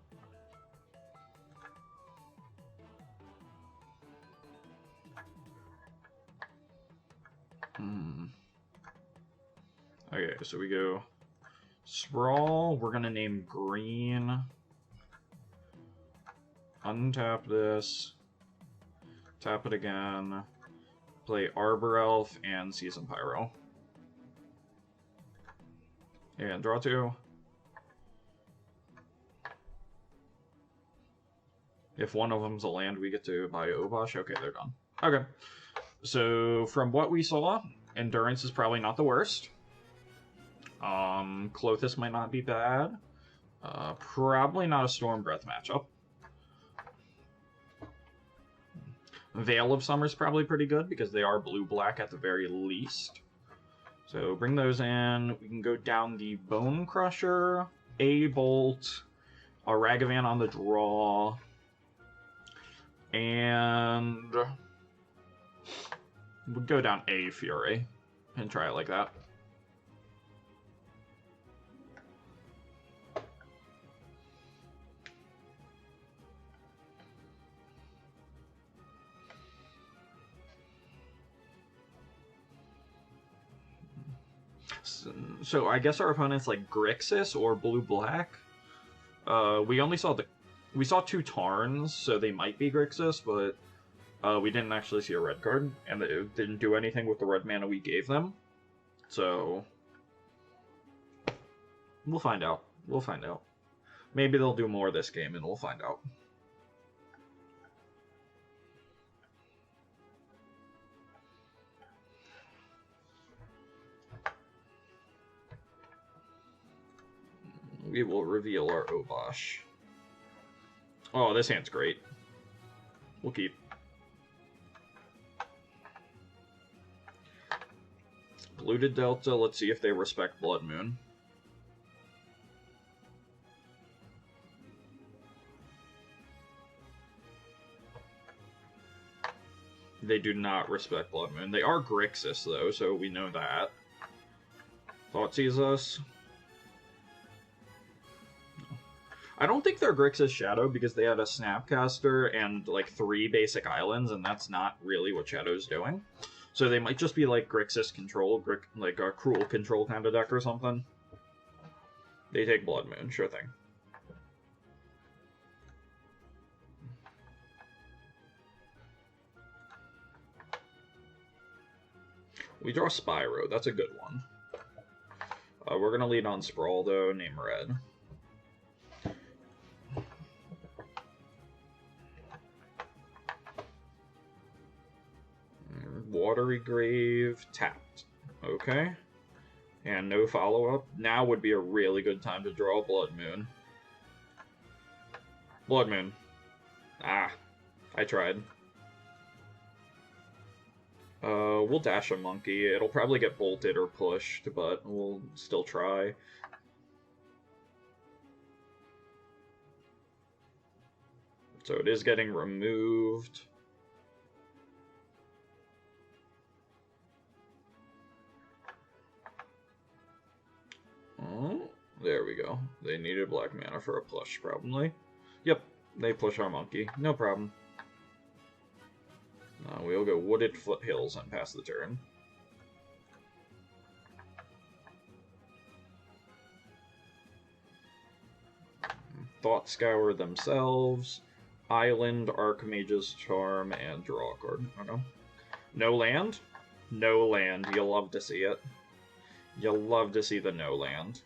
Okay, so we go Sprawl. We're gonna name green. Untap this. Tap it again. Play Arbor Elf and Season Pyro. And draw 2. If one of them's a land, we get to buy Obosh. Okay, they're done. Okay. So, from what we saw, Endurance is probably not the worst. Clothis might not be bad. Probably not a Storm Breath matchup. Veil of Summer is probably pretty good because they are blue-black at the very least. So bring those in. We can go down the Bone Crusher, a Bolt, a Ragavan on the draw, and we'll go down a Fury and try it like that. So I guess our opponent's like Grixis or blue-black. We only saw we saw 2 Tarns, so they might be Grixis, but we didn't actually see a red card, and it didn't do anything with the red mana we gave them. So we'll find out. We'll find out. Maybe they'll do more this game, and we'll find out. We will reveal our Obosh. Oh, this hand's great. We'll keep. Polluted Delta, let's see if they respect Blood Moon. They do not respect Blood Moon. They are Grixis, though, so we know that. Thoughtseize us. I don't think they're Grixis Shadow because they had a Snapcaster and like 3 basic islands, and that's not really what Shadow's doing. So they might just be like Grixis Control, like a Cruel Control kind of deck or something. They take Blood Moon, sure thing. We draw Spyro, that's a good one. We're gonna lead on Sprawl though, name red. Watery Grave, tapped. Okay. And no follow-up. Now would be a really good time to draw Blood Moon. Blood Moon. Ah, I tried. We'll dash a monkey. It'll probably get bolted or pushed, but we'll still try. So it is getting removed. Oh, there we go. They needed black mana for a plush, probably. Yep, they push our monkey. No problem. We'll go Wooded Foothills and pass the turn. Thought Scour themselves. Island, Archmage's Charm, and draw a card. Okay. No land? No land. You'll love to see it. You'll love to see the no land.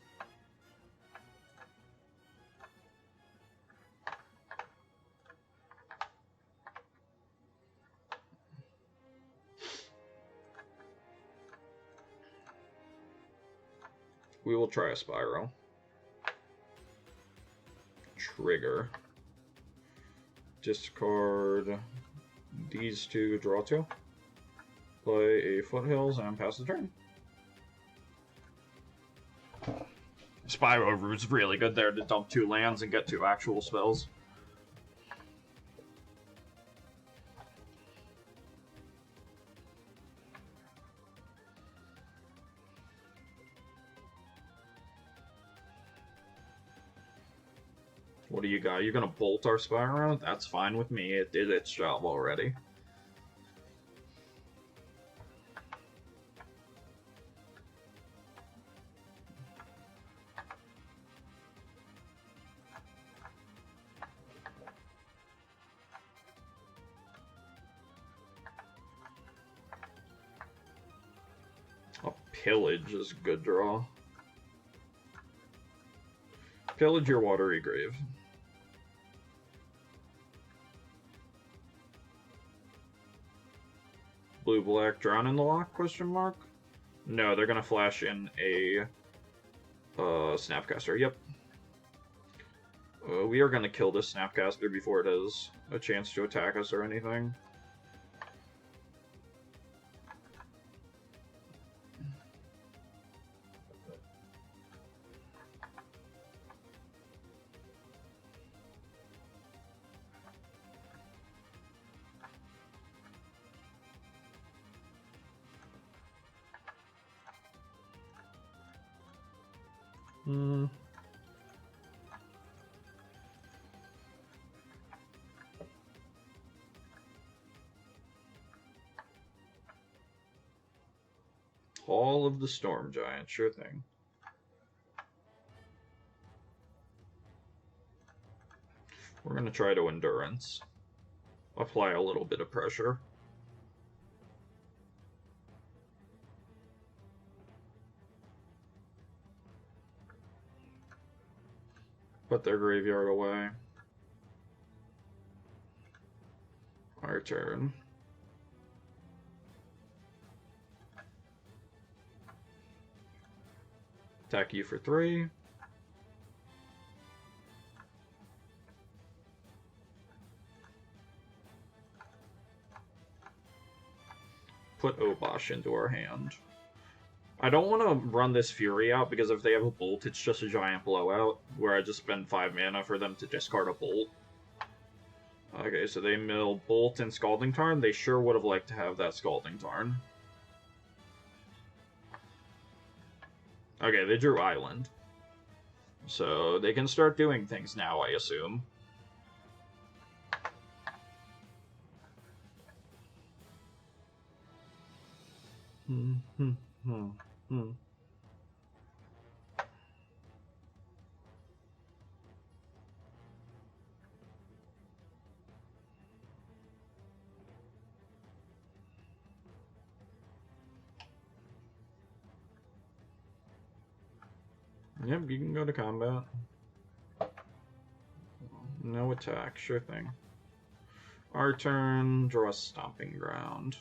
We will try a Spyro. Trigger. Discard these 2, draw 2. Play a Foothills and pass the turn. Spyro Root's really good there to dump 2 lands and get 2 actual spells. What do you got? You're gonna bolt our Spyro? That's fine with me. It did its job already. A pillage is a good draw. Pillage your Watery Grave. Blue-black, Drown in the Lock, question mark? No, they're gonna flash in a Snapcaster, yep. We are gonna kill this Snapcaster before it has a chance to attack us or anything. Hall of the Storm Giant, sure thing. We're gonna try to Endurance. Apply a little bit of pressure. Put their graveyard away. Our turn. Attack you for 3. Put Obosh into our hand. I don't want to run this Fury out, because if they have a Bolt, it's just a giant blowout, where I just spend 5 mana for them to discard a Bolt. Okay, so they mill Bolt and Scalding Tarn. They sure would have liked to have that Scalding Tarn. Okay, they drew Island. So they can start doing things now, I assume. Yep, you can go to combat. No attack, sure thing. Our turn, draw a Stomping Ground.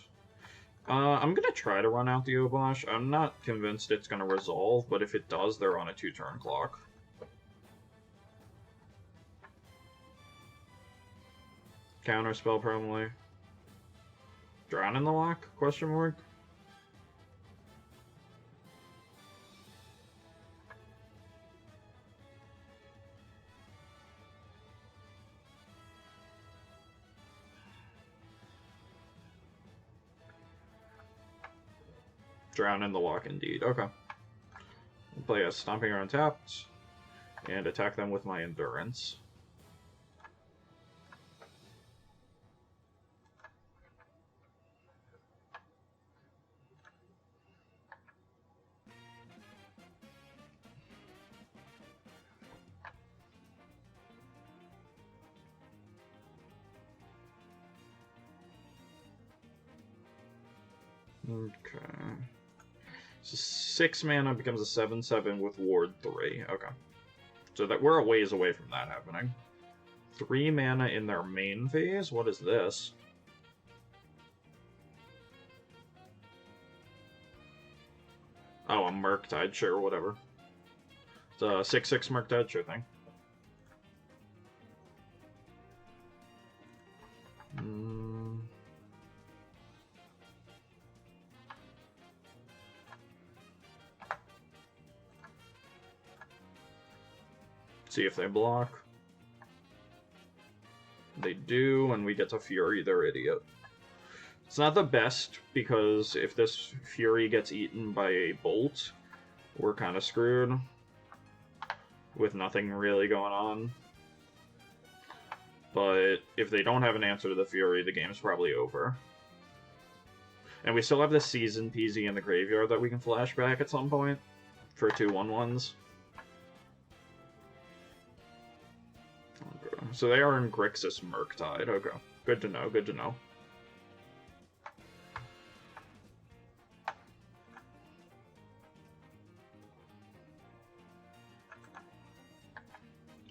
I'm gonna try to run out the Obosh. I'm not convinced it's gonna resolve, but if it does, they're on a 2-turn clock. Counterspell, probably. Drown in the Lock? Question mark? Drown in the Lock, indeed. Okay. We'll play a Stomping Ground tapped, and attack them with my Endurance. Okay. So 6 mana becomes a 7/7 with Ward 3. Okay. So that we're a ways away from that happening. 3 mana in their main phase? What is this? Oh, a Murktide, sure, whatever. It's a 6/6 Murktide, sure thing. See if they block. They do, and we get to Fury their idiot. It's not the best, because if this Fury gets eaten by a Bolt, we're kind of screwed. With nothing really going on. But if they don't have an answer to the Fury, the game's probably over. And we still have the Season PZ in the graveyard that we can flash back at some point for 2 1/1s. Okay. So they are in Grixis Murktide. Okay. Good to know, good to know.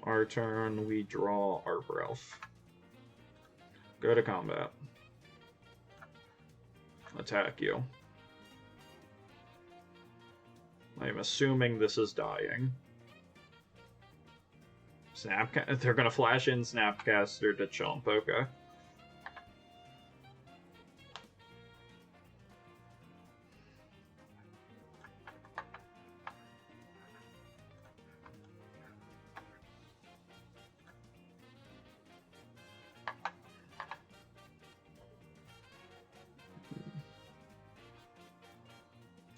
Our turn, we draw Arbor Elf. Go to combat. Attack you. I'm assuming this is dying. They're gonna flash in Snapcaster to chump, okay.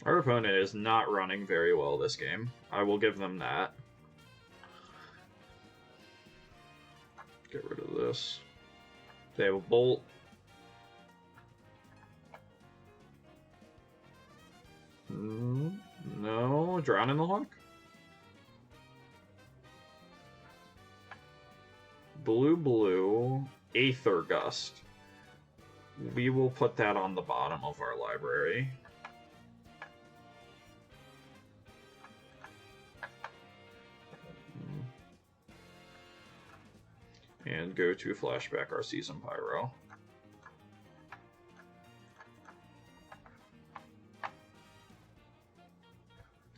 Our opponent is not running very well this game. I will give them that. Get rid of this. They have a bolt. No, drown in the Hawk. Blue, Aether Gust. We will put that on the bottom of our library. And go to flashback our Season Pyro.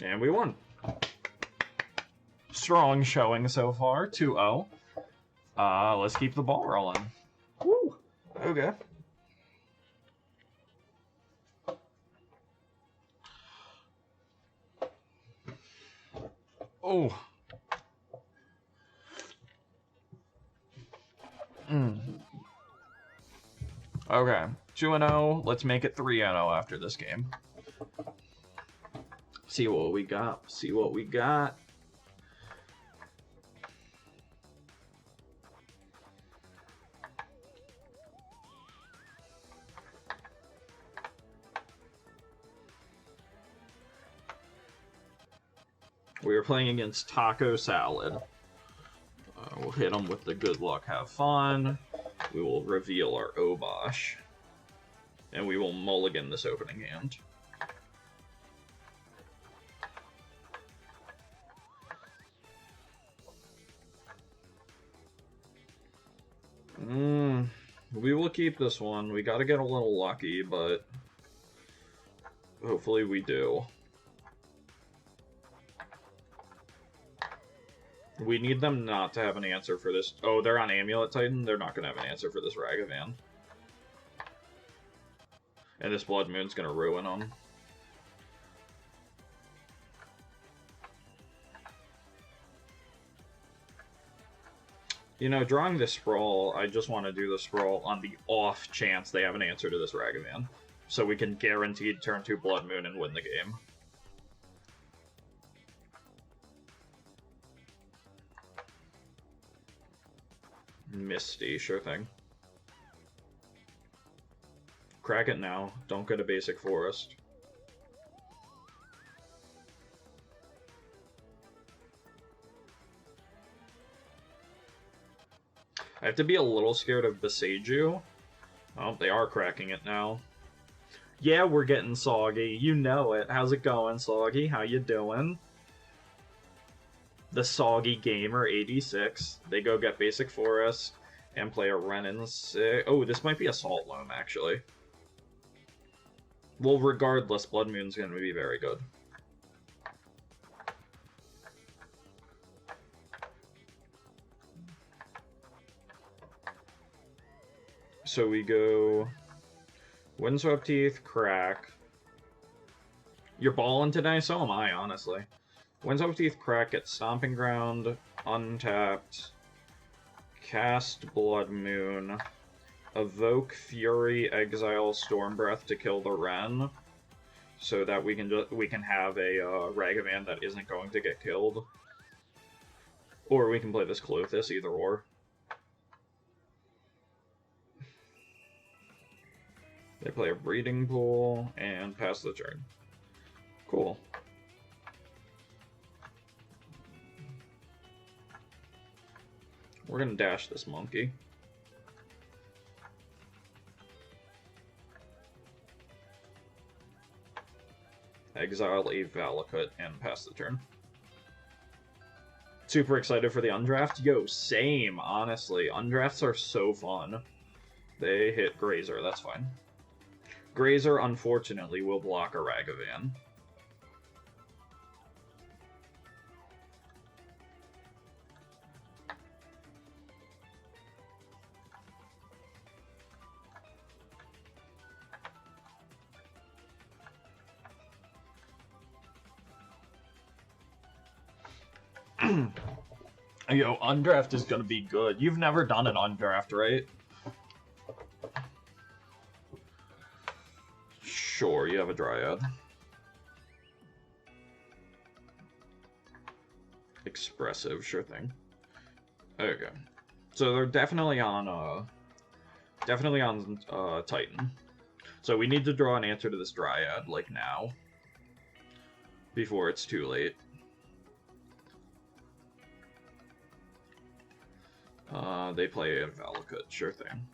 And we won. Strong showing so far, 2-0. Let's keep the ball rolling. Woo! Okay. Oh. Okay, 2-0. Let's make it 3-0 after this game. See what we got. See what we got. We are playing against Taco Salad. We'll hit them with the good luck, have fun. We will reveal our Obosh. And we will mulligan this opening hand. We will keep this one. We gotta get a little lucky, but hopefully we do. We need them not to have an answer for this. Oh, they're on Amulet Titan? They're not going to have an answer for this Ragavan. And this Blood Moon's going to ruin them. You know, drawing this Sprawl, I just want to do the Sprawl on the off chance they have an answer to this Ragavan. So we can guaranteed turn 2 Blood Moon and win the game. Misty, sure thing. Crack it now. Don't get a basic forest. I have to be a little scared of Beseiju. Oh, they are cracking it now. Yeah, we're getting soggy. You know it. How's it going, Soggy? How you doing? The Soggy Gamer 86. They go get Basic Forest and play a Renin 6. Oh, this might be a Salt Loam, actually. Well, regardless, Blood Moon's going to be very good. So we go Windswept Teeth, crack. You're balling today? So am I, honestly. Windswept Teeth, crack, get Stomping Ground, untapped, cast Blood Moon, evoke Fury, exile Storm Breath to kill the Ren, so that we can have a Ragavan that isn't going to get killed. Or we can play this Clothis, either or. They play a Breeding Pool and pass the turn. Cool. We're gonna dash this monkey. Exile a Valakut and pass the turn. Super excited for the undraft. Yo, same, honestly. Undrafts are so fun. They hit Grazer, that's fine. Grazer, unfortunately, will block a Ragavan. Yo, undraft is gonna be good. You've never done an undraft, right? Sure, you have a Dryad. Expressive, sure thing. Okay. So they're definitely on Titan. So we need to draw an answer to this Dryad, like now. Before it's too late. They play a Valakut, sure thing.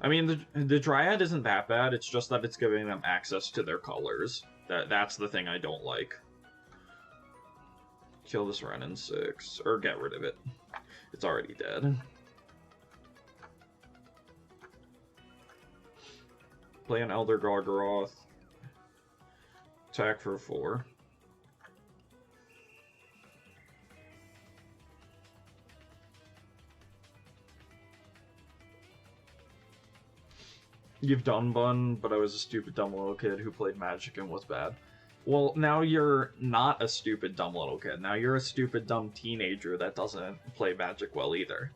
I mean, the Dryad isn't that bad, it's just that it's giving them access to their colors. That's the thing I don't like. Kill this Wrenn in 6, or get rid of it. It's already dead. Play an Elder Gargaroth. Attack for 4. You've done Bun, but I was a stupid dumb little kid who played Magic and was bad. Well, now you're not a stupid dumb little kid. Now you're a stupid dumb teenager that doesn't play Magic well either.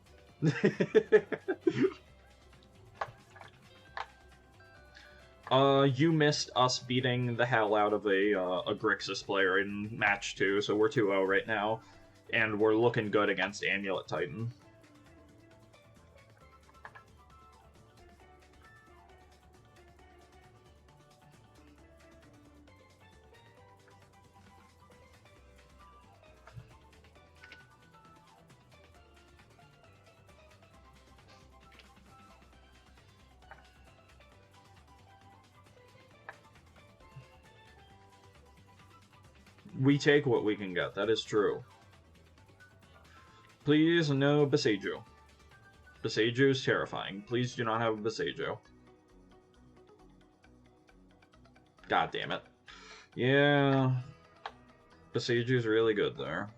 You missed us beating the hell out of a Grixis player in match 2, so we're 2-0 right now. And we're looking good against Amulet Titan. We take what we can get, that is true. Please, no Boseiju. Boseiju is terrifying. Please do not have a Boseiju. God damn it. Yeah. Boseiju is really good there.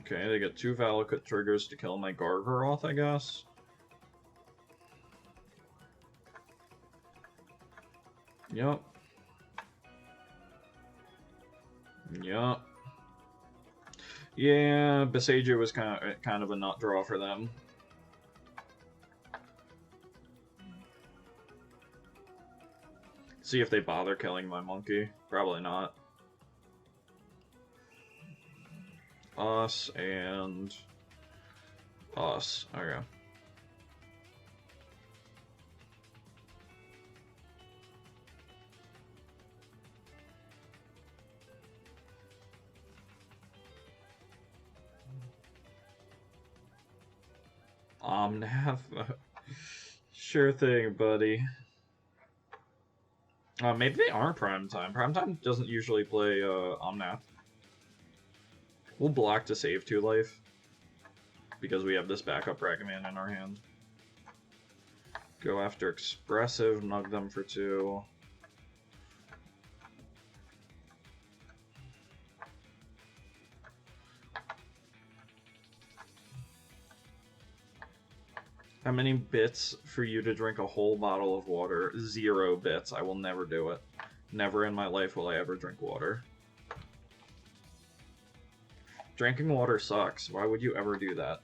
Okay, they get 2 Valakut triggers to kill my Gargaroth, I guess. Yup. Yup. Yeah, Boseiju was kind of a nut draw for them. See if they bother killing my monkey. Probably not. Us and us. Okay. Omnath. Sure thing, buddy. Maybe they aren't Primetime. Primetime doesn't usually play Omnath. We'll block to save 2 life. Because we have this backup Ragavan in our hand. Go after Expressive, nug them for 2. How many bits for you to drink a whole bottle of water? 0 bits. I will never do it. Never in my life will I ever drink water. Drinking water sucks. Why would you ever do that?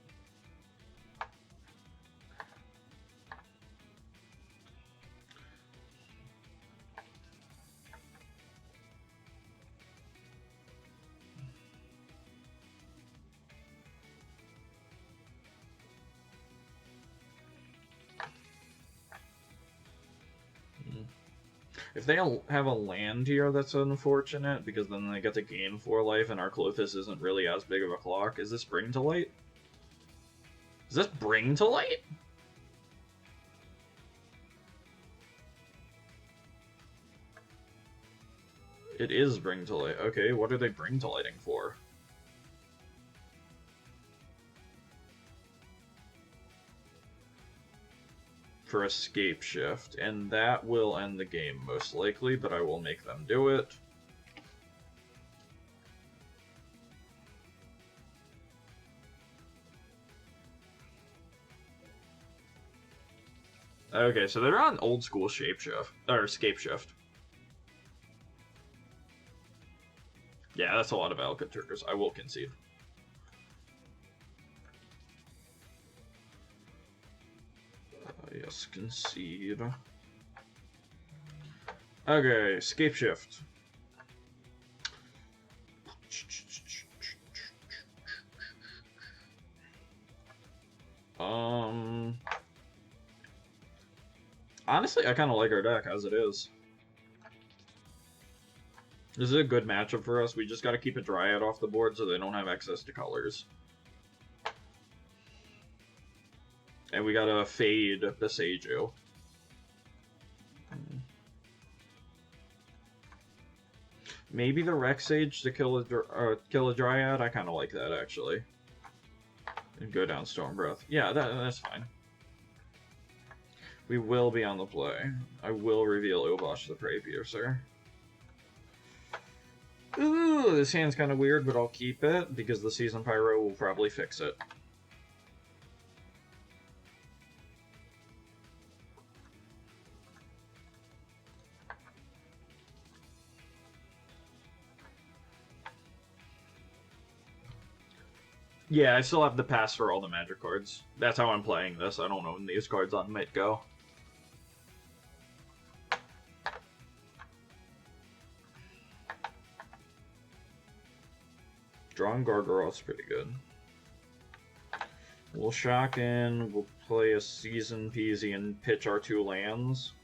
If they have a land here, that's unfortunate, because then they get to gain 4 life, and our Clothis isn't really as big of a clock. Is this Bring to Light? Is this Bring to Light? It is Bring to Light. Okay, what are they Bring to Lighting for? For Escape Shift, and that will end the game most likely, but I will make them do it. Okay, so they're on old school Shapeshift, or Escape Shift. Yeah, that's a lot of Alcatraz. I will concede. Yes, concede. Okay, Escape Shift. Honestly, I kind of like our deck as it is. This is a good matchup for us. We just got to keep a Dryad off the board so they don't have access to colors. And we gotta fade Beseiju. Maybe the Rex Sage to kill a Dryad? I kind of like that, actually. And go down Storm Breath. Yeah, that's fine. We will be on the play. I will reveal Obosh the Prey Piercer. Ooh, this hand's kind of weird, but I'll keep it, because the Season Pyro will probably fix it. Yeah, I still have the pass for all the magic cards. That's how I'm playing this. I don't own these cards on mid-go. Drawing Gargaroth's pretty good. We'll shock in, we'll play a Season Peasy and pitch our 2 lands.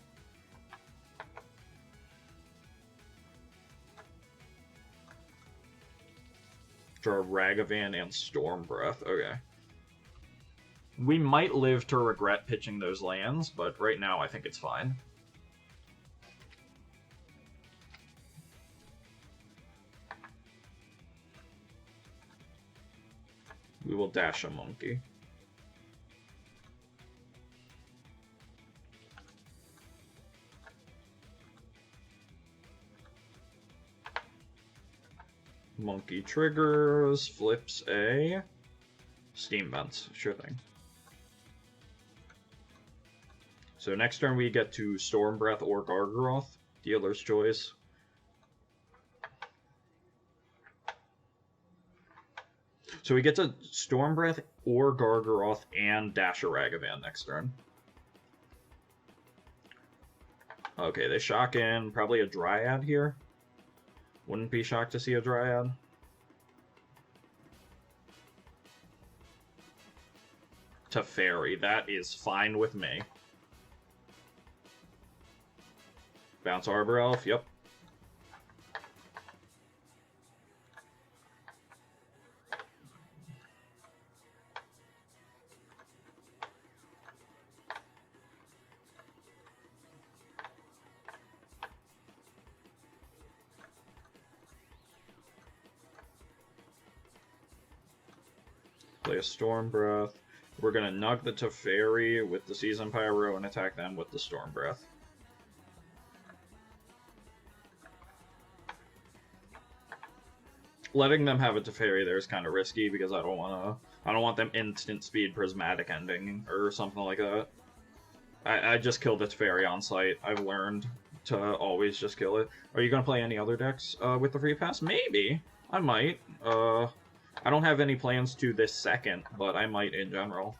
Draw Ragavan and Storm Breath. Okay. We might live to regret pitching those lands, but right now I think it's fine. We will dash a monkey. Monkey triggers, flips a Steam Vents, sure thing. So next turn we get to Storm Breath or Gargaroth, dealer's choice. So we get to Storm Breath or Gargaroth and dash a Ragavan next turn. Okay, they shock in, probably a Dryad here. Wouldn't be shocked to see a Dryad. Teferi, that is fine with me. Bounce Arbor Elf, yep. Play a Storm Breath. We're gonna nug the Teferi with the Season Pyro and attack them with the Storm Breath. Letting them have a Teferi there is kind of risky because I don't want them instant speed Prismatic Ending or something like that. I just killed the Teferi on site. I've learned to always just kill it. Are you gonna play any other decks with the free pass? Maybe. I might. I don't have any plans to this second, but I might in general.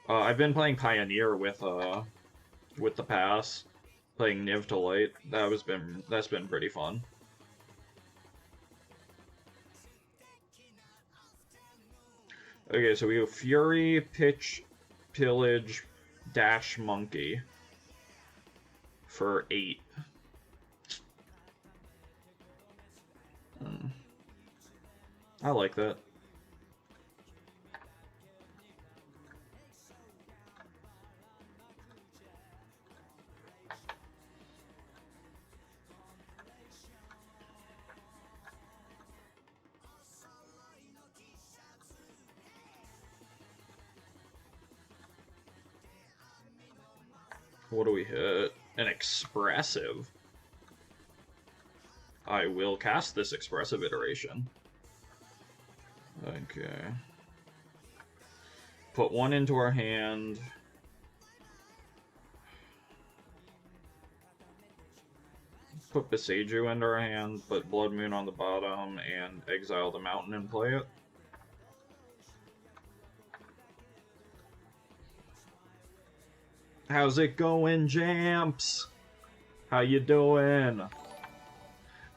I've been playing Pioneer with the pass, playing Niv to Light. That's been pretty fun. Okay, so we go Fury, Pitch, Pillage, Dash, Monkey for 8. I like that. What do we hit? An expressive. I will cast this expressive iteration. Okay. Put 1 into our hand. Put Beseiju into our hand, put Blood Moon on the bottom, and exile the mountain and play it. How's it going, Jamps? How you doing?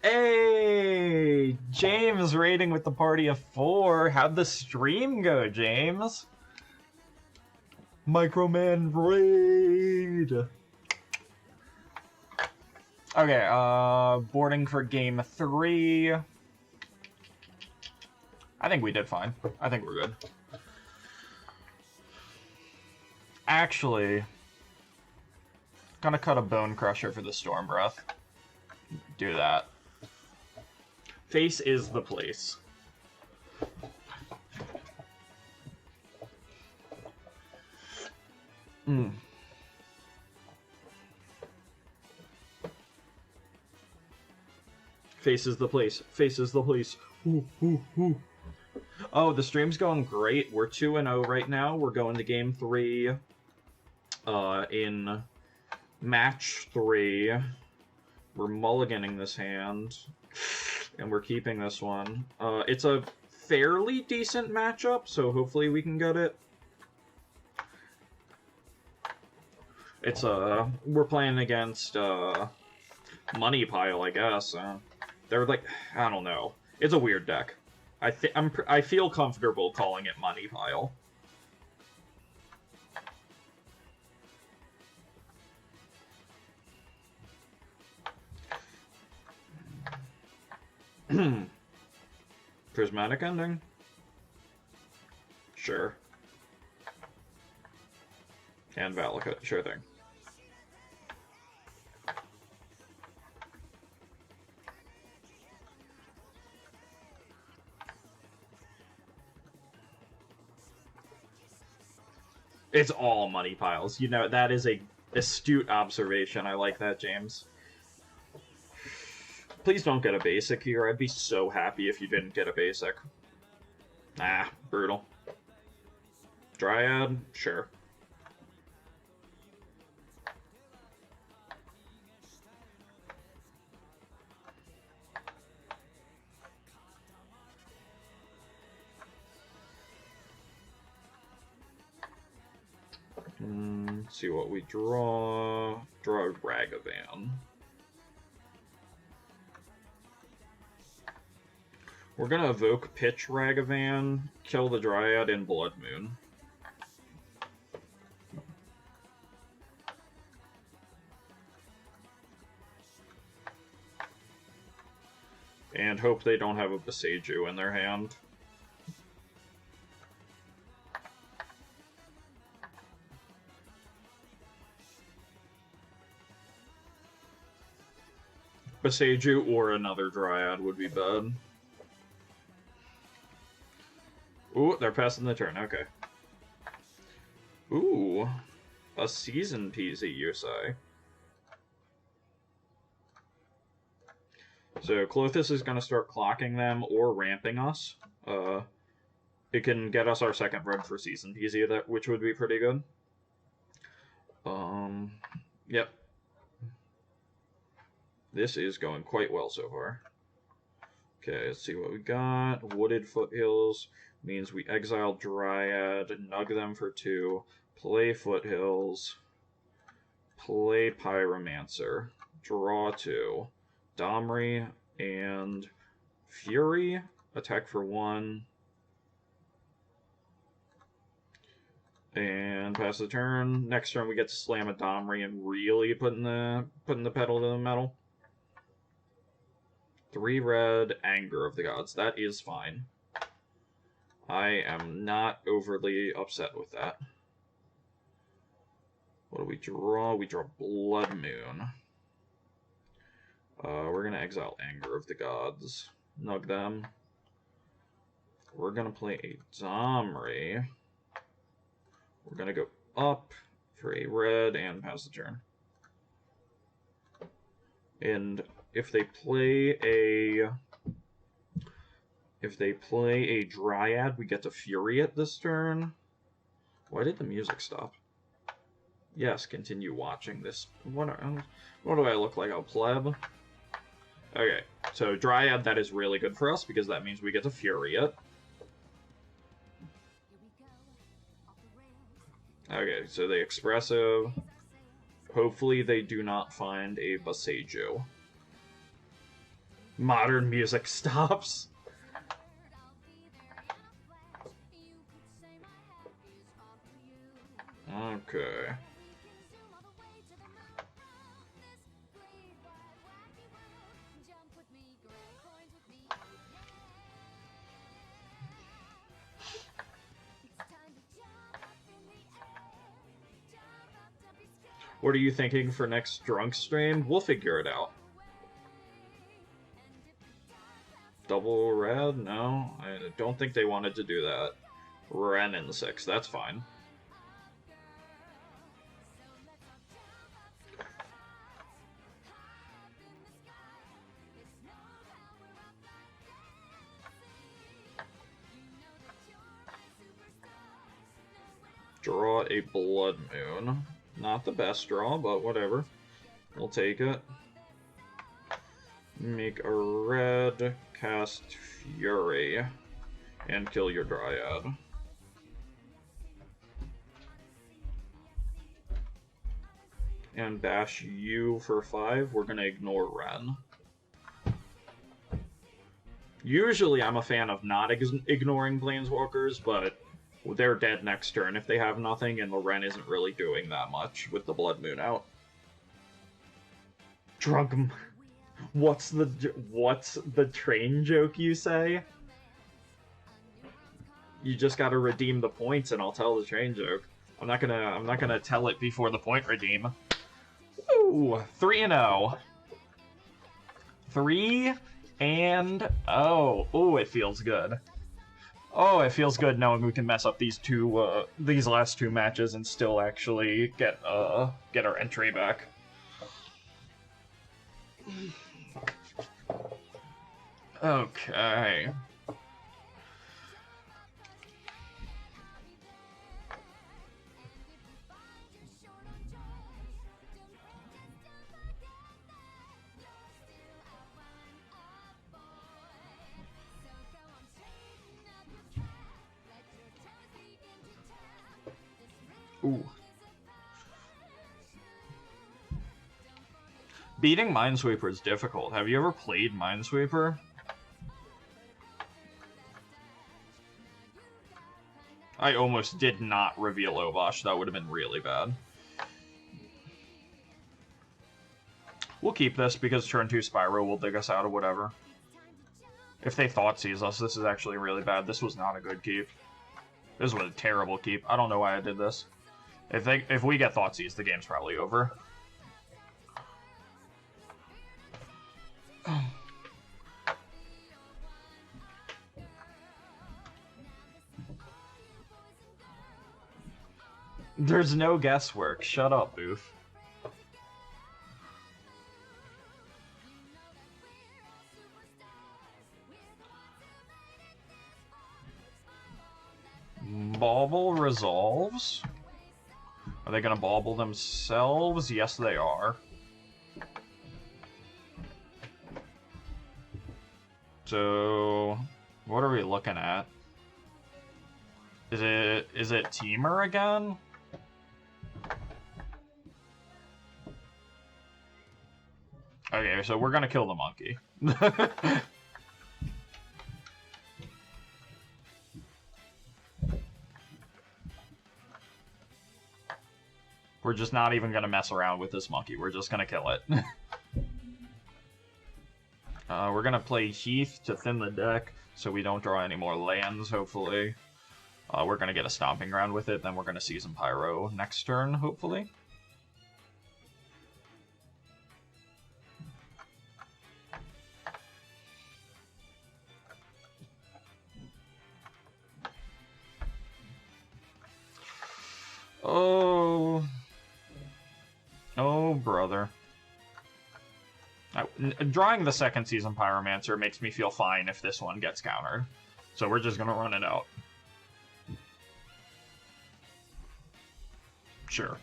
Hey! James raiding with the party of 4. How'd the stream go, James? Microman raid! Okay, boarding for game 3. I think we did fine. I think we're good. Actually, gonna cut a Bone Crusher for the Storm Breath. Do that. Face is the place. Face is the place. Face is the place. Ooh, ooh, ooh. Oh, the stream's going great. We're 2-0 right now. We're going to game 3. In match 3. We're mulliganing this hand. And we're keeping this one. It's a fairly decent matchup, so hopefully we can get it. It's, we're playing against, Money Pile, I guess. They're like, I don't know. It's a weird deck. I feel comfortable calling it Money Pile. Prismatic Ending? Sure. And Valakut, sure thing. It's all money piles. You know, that is a astute observation. I like that, James. Please don't get a basic here. I'd be so happy if you didn't get a basic. Ah, brutal. Dryad? Sure. Let's see what we draw. Draw Ragavan. We're gonna evoke Pitch Ragavan, kill the Dryad, and Blood Moon. And hope they don't have a Beseiju in their hand. Beseiju or another Dryad would be bad. Ooh, they're passing the turn, okay. Ooh, a Season PZ, you say. So Klothys is going to start clocking them or ramping us. It can get us our second red for Season PZ, which would be pretty good. Yep. This is going quite well so far. Okay, let's see what we got. Wooded Foothills means we exile Dryad, nug them for 2, play Foothills, play Pyromancer, draw 2, Domri and Fury, attack for 1, And pass the turn. Next turn we get to slam a Domri and really putting the pedal to the metal. 3 red, Anger of the Gods. That is fine. I am not overly upset with that. What do we draw? We draw Blood Moon. We're going to exile Anger of the Gods. Nug them. We're going to play a Domri. We're going to go up for a red and pass the turn. And if they play a Dryad, we get to Fury it this turn. Why did the music stop? Yes, continue watching this. What do I look like? A pleb? Okay, so Dryad, that is really good for us because that means we get to Fury it. Okay, so they Expressive. Hopefully they do not find a Boseiju. Modern music stops. Okay. What are you thinking for next drunk stream? We'll figure it out. Double red? No, I don't think they wanted to do that. Ren in 6, that's fine. Draw a Blood Moon. Not the best draw, but whatever. We'll take it. Make a red, cast Fury, and kill your Dryad. And bash you for 5. We're gonna ignore Ren. Usually I'm a fan of not ignoring Planeswalkers, but they're dead next turn if they have nothing, and the Ren isn't really doing that much with the Blood Moon out. Drunk. What's the train joke you say? You just gotta redeem the points, and I'll tell the train joke. I'm not gonna tell it before the point redeem. Ooh, 3-0. 3-0. Ooh, it feels good. Oh, it feels good knowing we can mess up these last 2 matches and still actually get our entry back. Okay. Ooh. Beating Minesweeper is difficult. Have you ever played Minesweeper? I almost did not reveal Obosh. That would have been really bad. We'll keep this because turn 2 Spyro will dig us out of whatever. If they Thoughtseize us, this is actually really bad. This was not a good keep. This was a terrible keep. I don't know why I did this. If we get Thoughtseize, the game's probably over. There's no guesswork. Shut up, Booth. Bauble resolves? Are they gonna bauble themselves? Yes, they are. So, what are we looking at? Is it Teamer again? Okay, so we're gonna kill the monkey. We're just not even going to mess around with this monkey. We're just going to kill it. We're going to play Heath to thin the deck so we don't draw any more lands, hopefully. We're going to get a Stomping Ground with it, then we're going to Season Pyro next turn, hopefully. Oh. Oh, brother. Drawing the second Season Pyromancer makes me feel fine if this one gets countered. So we're just going to run it out. Sure.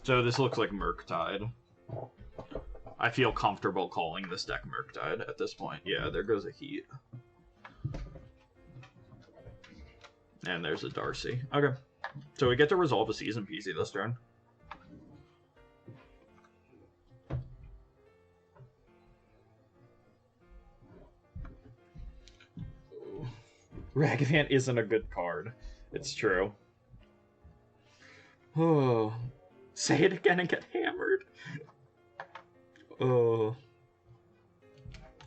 So this looks like Murktide. I feel comfortable calling this deck Murktide at this point. Yeah, there goes a Heat. And there's a Darcy. Okay. So we get to resolve a Season Peasy this turn. Ragavan isn't a good card. It's true. Oh. Say it again and get hammered. Oh.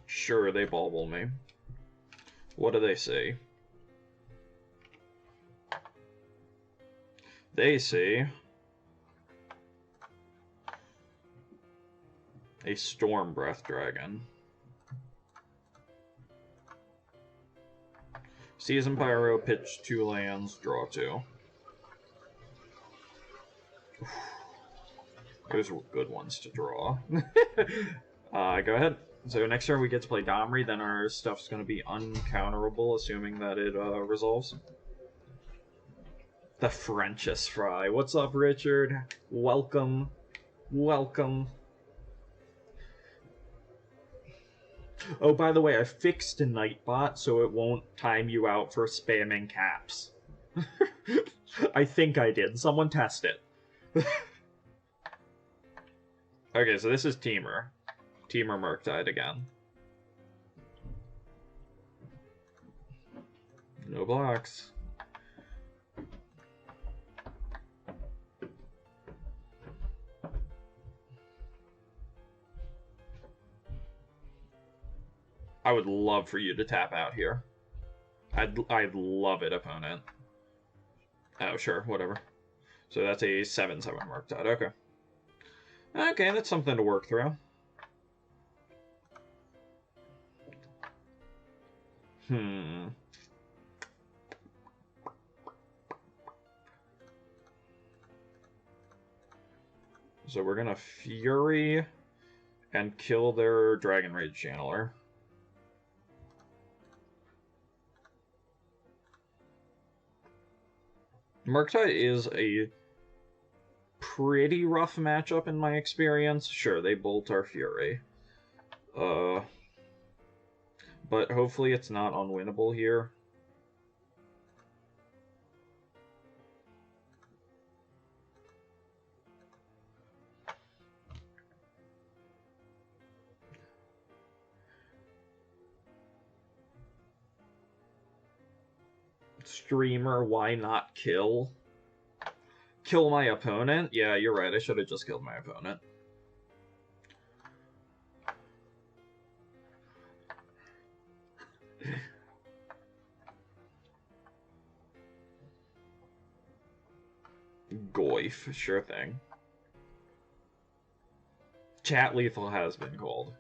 Sure, they bobble me. What do they say? They say a Storm Breath Dragon. Season Pyro, pitch 2 lands, draw 2. Those were good ones to draw. Go ahead. So next turn we get to play Domri, then our stuff's going to be uncounterable, assuming that it resolves. The Frenchest Fry. What's up, Richard? Welcome. Welcome. Oh, by the way, I fixed a Nightbot so it won't time you out for spamming caps. I think I did. Someone test it. Okay, so this is Teamer. Teamer Murktide again. No blocks. I would love for you to tap out here. I'd love it, opponent. Oh, sure, whatever. So that's a 7/7 Murktide. Okay. Okay, that's something to work through. So we're gonna Fury and kill their Dragon Rage Channeler. Murktide is a pretty rough matchup in my experience. Sure, they bolt our Fury. But hopefully it's not unwinnable here. Streamer, why not kill? Kill my opponent? Yeah, you're right. I should have just killed my opponent. Goif, sure thing. Chat lethal has been called.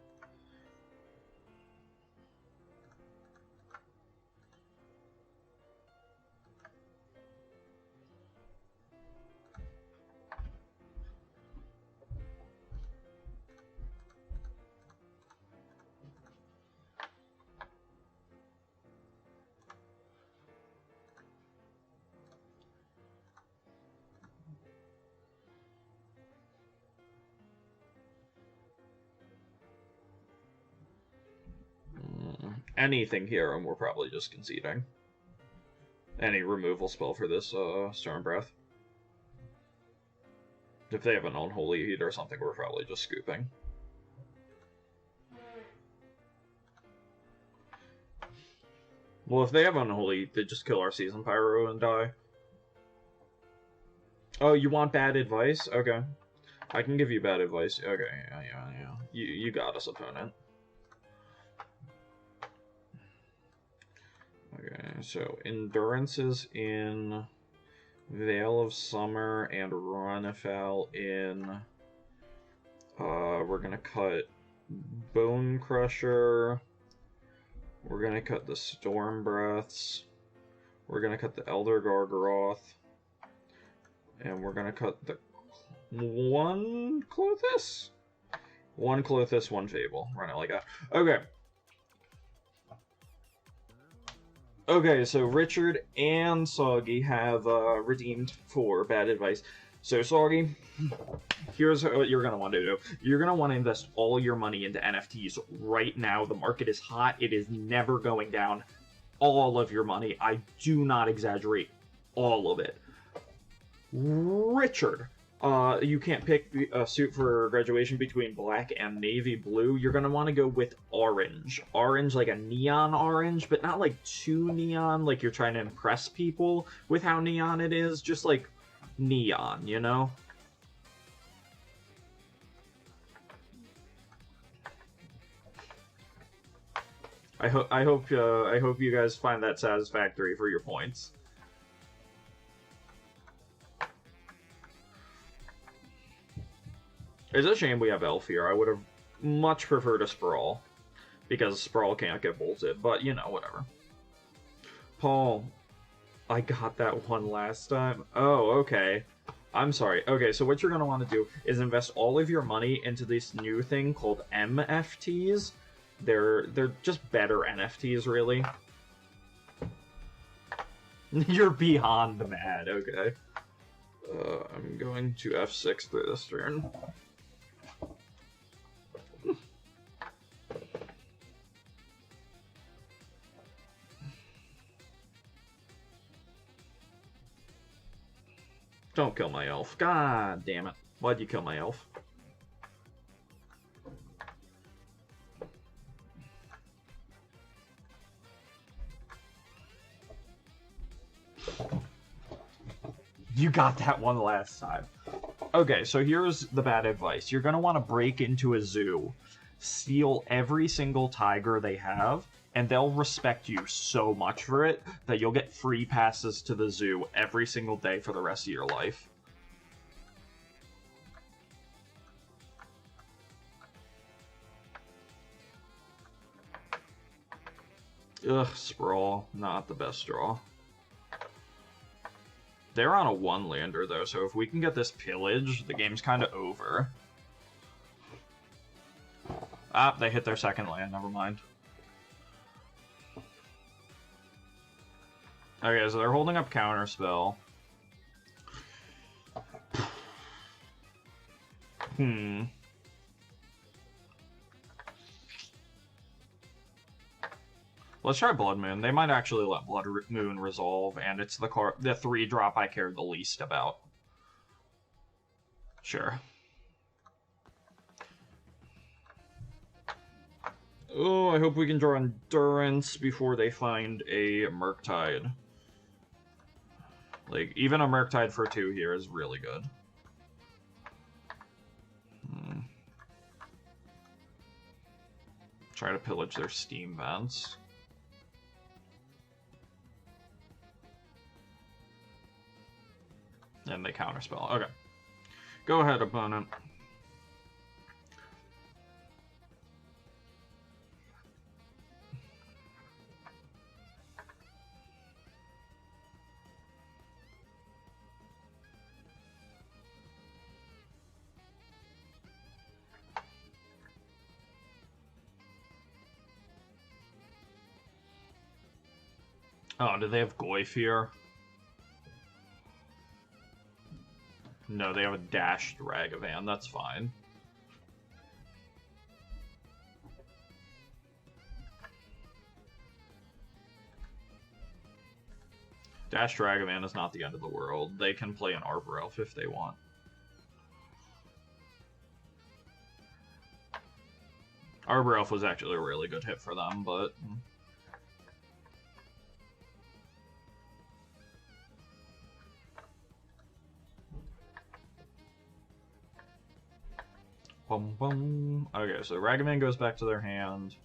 Anything here, and we're probably just conceding. Any removal spell for this Storm Breath. If they have an Unholy Heat or something, we're probably just scooping. Well, if they have Unholy Heat, they just kill our Season Pyro and die. Oh, you want bad advice? Okay. I can give you bad advice. Okay, yeah. You got us, opponent. Okay, so Endurance is in, Veil of Summer and Runafal in. We're gonna cut Bone Crusher. We're gonna cut the Storm Breaths. We're gonna cut the Elder Gargaroth. And we're gonna cut the one Clothis? One Clothis, one Fable. Run it like that. Okay. Okay, so Richard and Soggy have redeemed for bad advice. So Soggy, here's what you're going to want to do. You're going to want to invest all your money into NFTs right now. The market is hot. It is never going down. All of your money. I do not exaggerate. All of it. Richard, you can't pick a suit for graduation between black and navy blue. You're going to want to go with orange. Orange, like a neon orange, but not like too neon, like you're trying to impress people with how neon it is. Just like neon, you know? I hope you guys find that satisfactory for your points. It's a shame we have Elf here. I would have much preferred a Sprawl, because Sprawl can't get bolted, but, you know, whatever. Paul, I got that one last time. Oh, okay. I'm sorry. Okay, so what you're going to want to do is invest all of your money into this new thing called MFTs. They're just better NFTs, really. You're beyond mad, okay. I'm going to F6 through this turn. Don't kill my elf. God damn it. Why'd you kill my elf? You got that one last time. Okay, so here's the bad advice. You're going to want to break into a zoo, steal every single tiger they have, and they'll respect you so much for it that you'll get free passes to the zoo every single day for the rest of your life. Ugh, Sprawl. Not the best draw. They're on a one-lander, though, so if we can get this pillage, the game's kind of over. Ah, they hit their second land. Never mind. Okay, so they're holding up Counterspell. Let's try Blood Moon. They might actually let Blood Moon resolve, and it's the 3-drop I care the least about. Sure. Oh, I hope we can draw Endurance before they find a Murktide. Like, even a Murktide for 2 here is really good. Try to pillage their Steam Vents. And they counterspell. Okay. Go ahead, opponent. Oh, do they have Goyf here? No, they have a dashed Ragavan. That's fine. Dashed Ragavan is not the end of the world. They can play an Arbor Elf if they want. Arbor Elf was actually a really good hit for them, but... Boom, boom. Okay, so Ragavan goes back to their hand.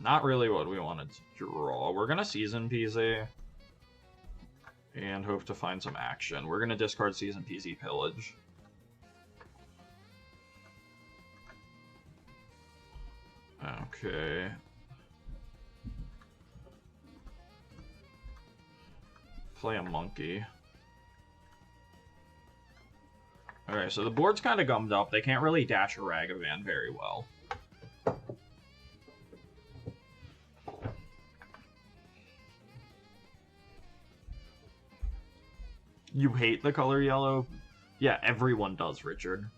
Not really what we wanted to draw. We're gonna Season PZ and hope to find some action. We're gonna discard Season PZ Pillage. Okay. Play a monkey. Alright, so the board's kind of gummed up. They can't really dash a Ragavan very well. You hate the color yellow? Yeah, everyone does, Richard.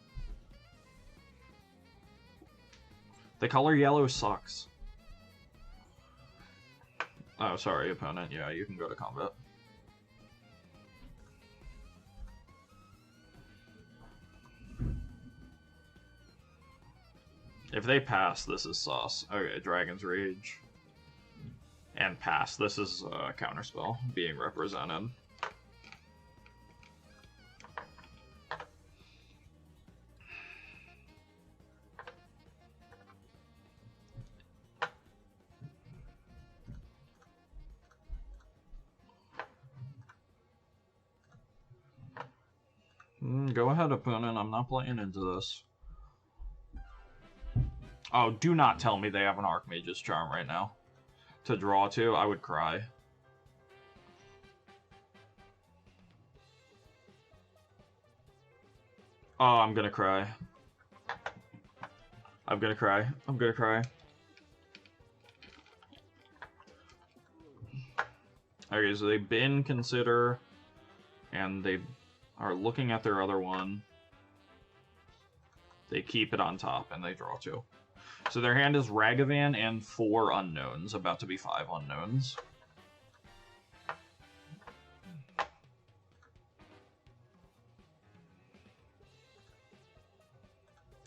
The color yellow sucks. Oh, sorry, opponent. Yeah, you can go to combat. If they pass, this is sauce. Okay, Dragon's Rage. And pass. This is a counterspell being represented. Go ahead, opponent. I'm not playing into this. Oh, do not tell me they have an Archmage's Charm right now. To draw to, I would cry. Oh, I'm gonna cry. I'm gonna cry. I'm gonna cry. Okay, so they bin consider, and they are looking at their other one. They keep it on top, and they draw 2. So their hand is Ragavan and 4 unknowns, about to be 5 unknowns.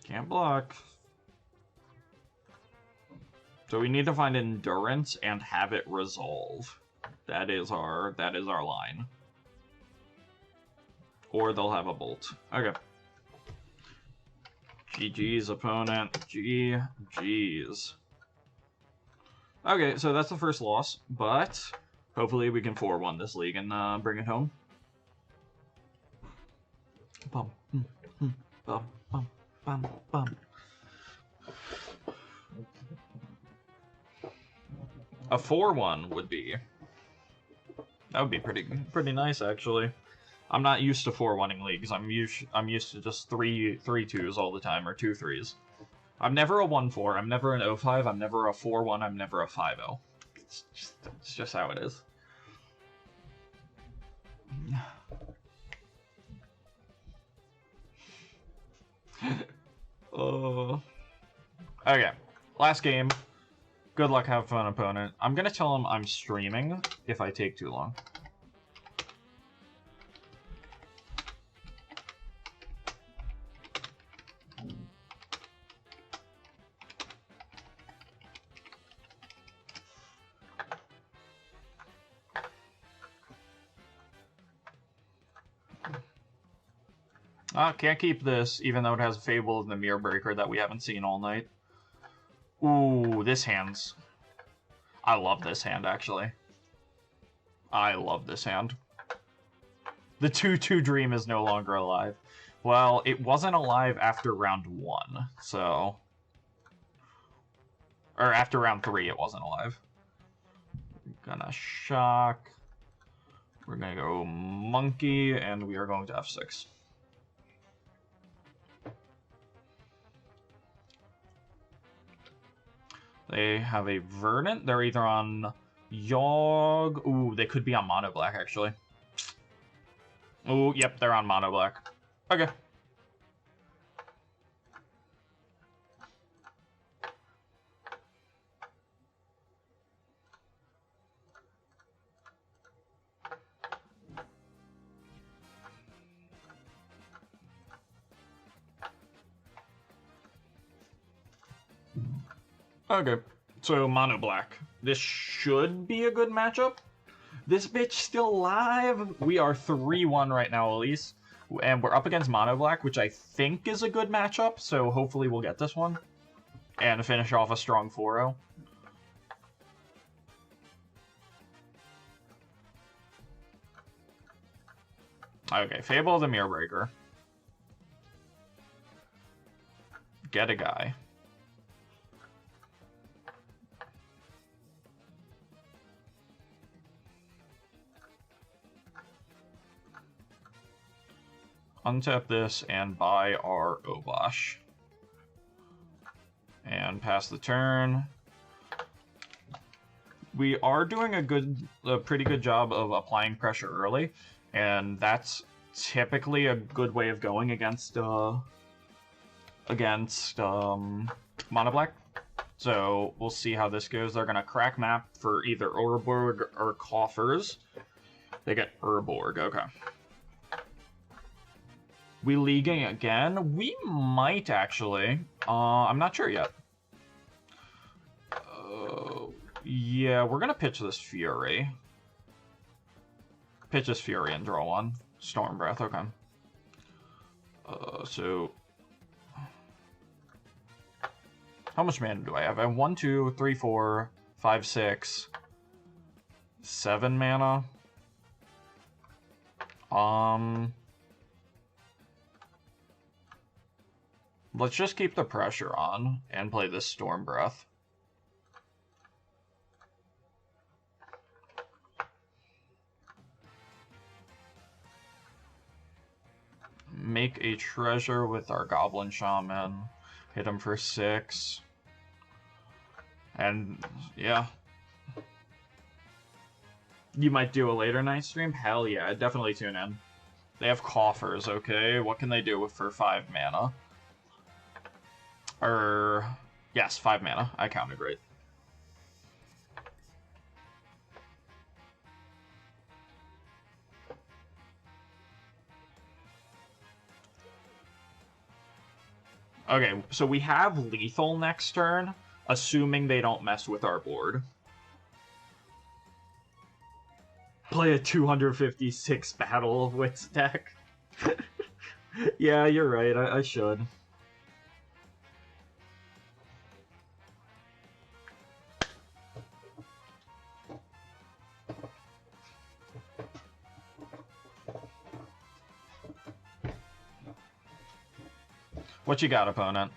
Can't block. So we need to find Endurance and have it resolve. That is our line. Or they'll have a bolt. Okay. GG's, opponent. GG's. Okay, so that's the first loss, but hopefully we can 4-1 this league and bring it home. Bum, bum, bum, bum, bum. A 4-1 would be... That would be pretty nice, actually. I'm not used to 4-1ing leagues. I'm used to just 3-2s all the time, or 2-3s. I'm never a 1-4. I'm never an 0-5. I'm never a 4-1. I'm never a 5-0. It's just how it is. Okay, last game. Good luck, have fun, opponent. I'm gonna tell him I'm streaming if I take too long. Can't keep this, even though it has Fable and the Mirror Breaker that we haven't seen all night. Ooh, this hand's... I love this hand, actually. I love this hand. The 2-2 Dream is no longer alive. Well, it wasn't alive after round 1, so... Or after round 3, it wasn't alive. We're gonna shock. We're gonna go monkey, and we are going to F6. They have a Verdant. They're either on Yogg. Ooh, they could be on Mono Black, actually. Ooh, yep, they're on Mono Black. Okay. Okay, so mono black. This should be a good matchup. This bitch still alive. We are 3-1 right now, Elise. And we're up against mono black, which I think is a good matchup, so hopefully we'll get this one. And finish off a strong 4-0. Okay, Fable of the Mirror Breaker. Get a guy. Untap this and buy our Obosh. And pass the turn. We are doing a pretty good job of applying pressure early, and that's typically a good way of going against mono black. So we'll see how this goes. They're gonna crack map for either Urborg or Coffers. They get Urborg. Okay. We leaguing again? We might actually. I'm not sure yet. Yeah, we're gonna pitch this Fury. Pitch this Fury and draw one. Storm Breath, okay. So... How much mana do I have? I have 1, 2, 3, 4, 5, 6, 7 mana. Let's just keep the pressure on and play this Storm Breath. Make a treasure with our Goblin Shaman. Hit him for 6. And, yeah. You might do a later night stream? Hell yeah, I'd definitely tune in. They have Coffers, okay? What can they do for 5 mana? Yes, 5 mana. I counted right. Okay, so we have lethal next turn, assuming they don't mess with our board. Play a 256 Battle of Wits deck. Yeah, you're right, I should. What you got, opponent?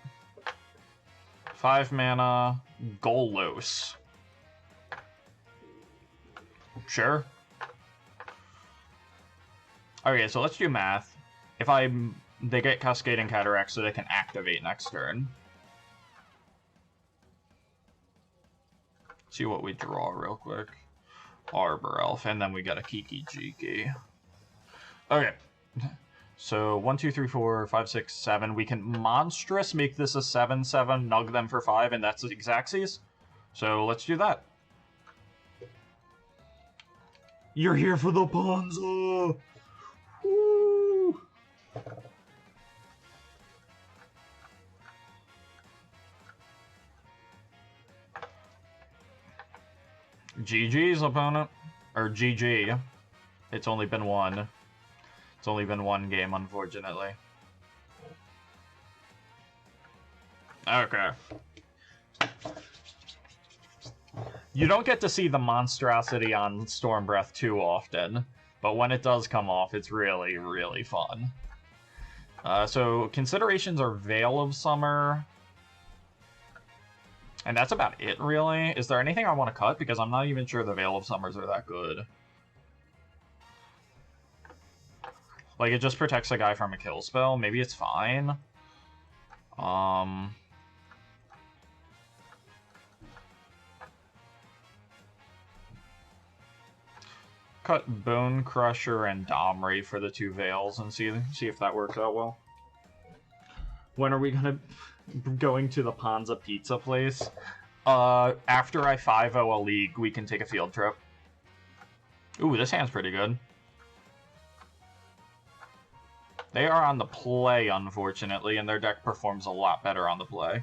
5 mana, Golos. Sure. Okay, so let's do math. If they get Cascading Cataract so they can activate next turn. See what we draw real quick. Arbor Elf, and then we got a Kiki Jiki. Okay. So 1, 2, 3, 4, 5, 6, 7. We can Monstrous make this a 7/7, nug them for 5, and that's Xaxes. So let's do that. You're here for the Ponza! Woo! GG's, opponent. Or GG. It's only been one. It's only been one game, unfortunately. Okay. You don't get to see the monstrosity on Storm Breath too often, but when it does come off, it's really, really fun. So, considerations are Veil of Summer. And that's about it, really. Is there anything I want to cut? Because I'm not even sure the Veil of Summers are that good. Like, it just protects a guy from a kill spell. Maybe it's fine. Cut Bone Crusher and Domri for the 2 Veils and see if that works out well. When are we going to the Ponza pizza place? After I 5-0 a league, we can take a field trip. Ooh, this hand's pretty good. They are on the play, unfortunately, and their deck performs a lot better on the play.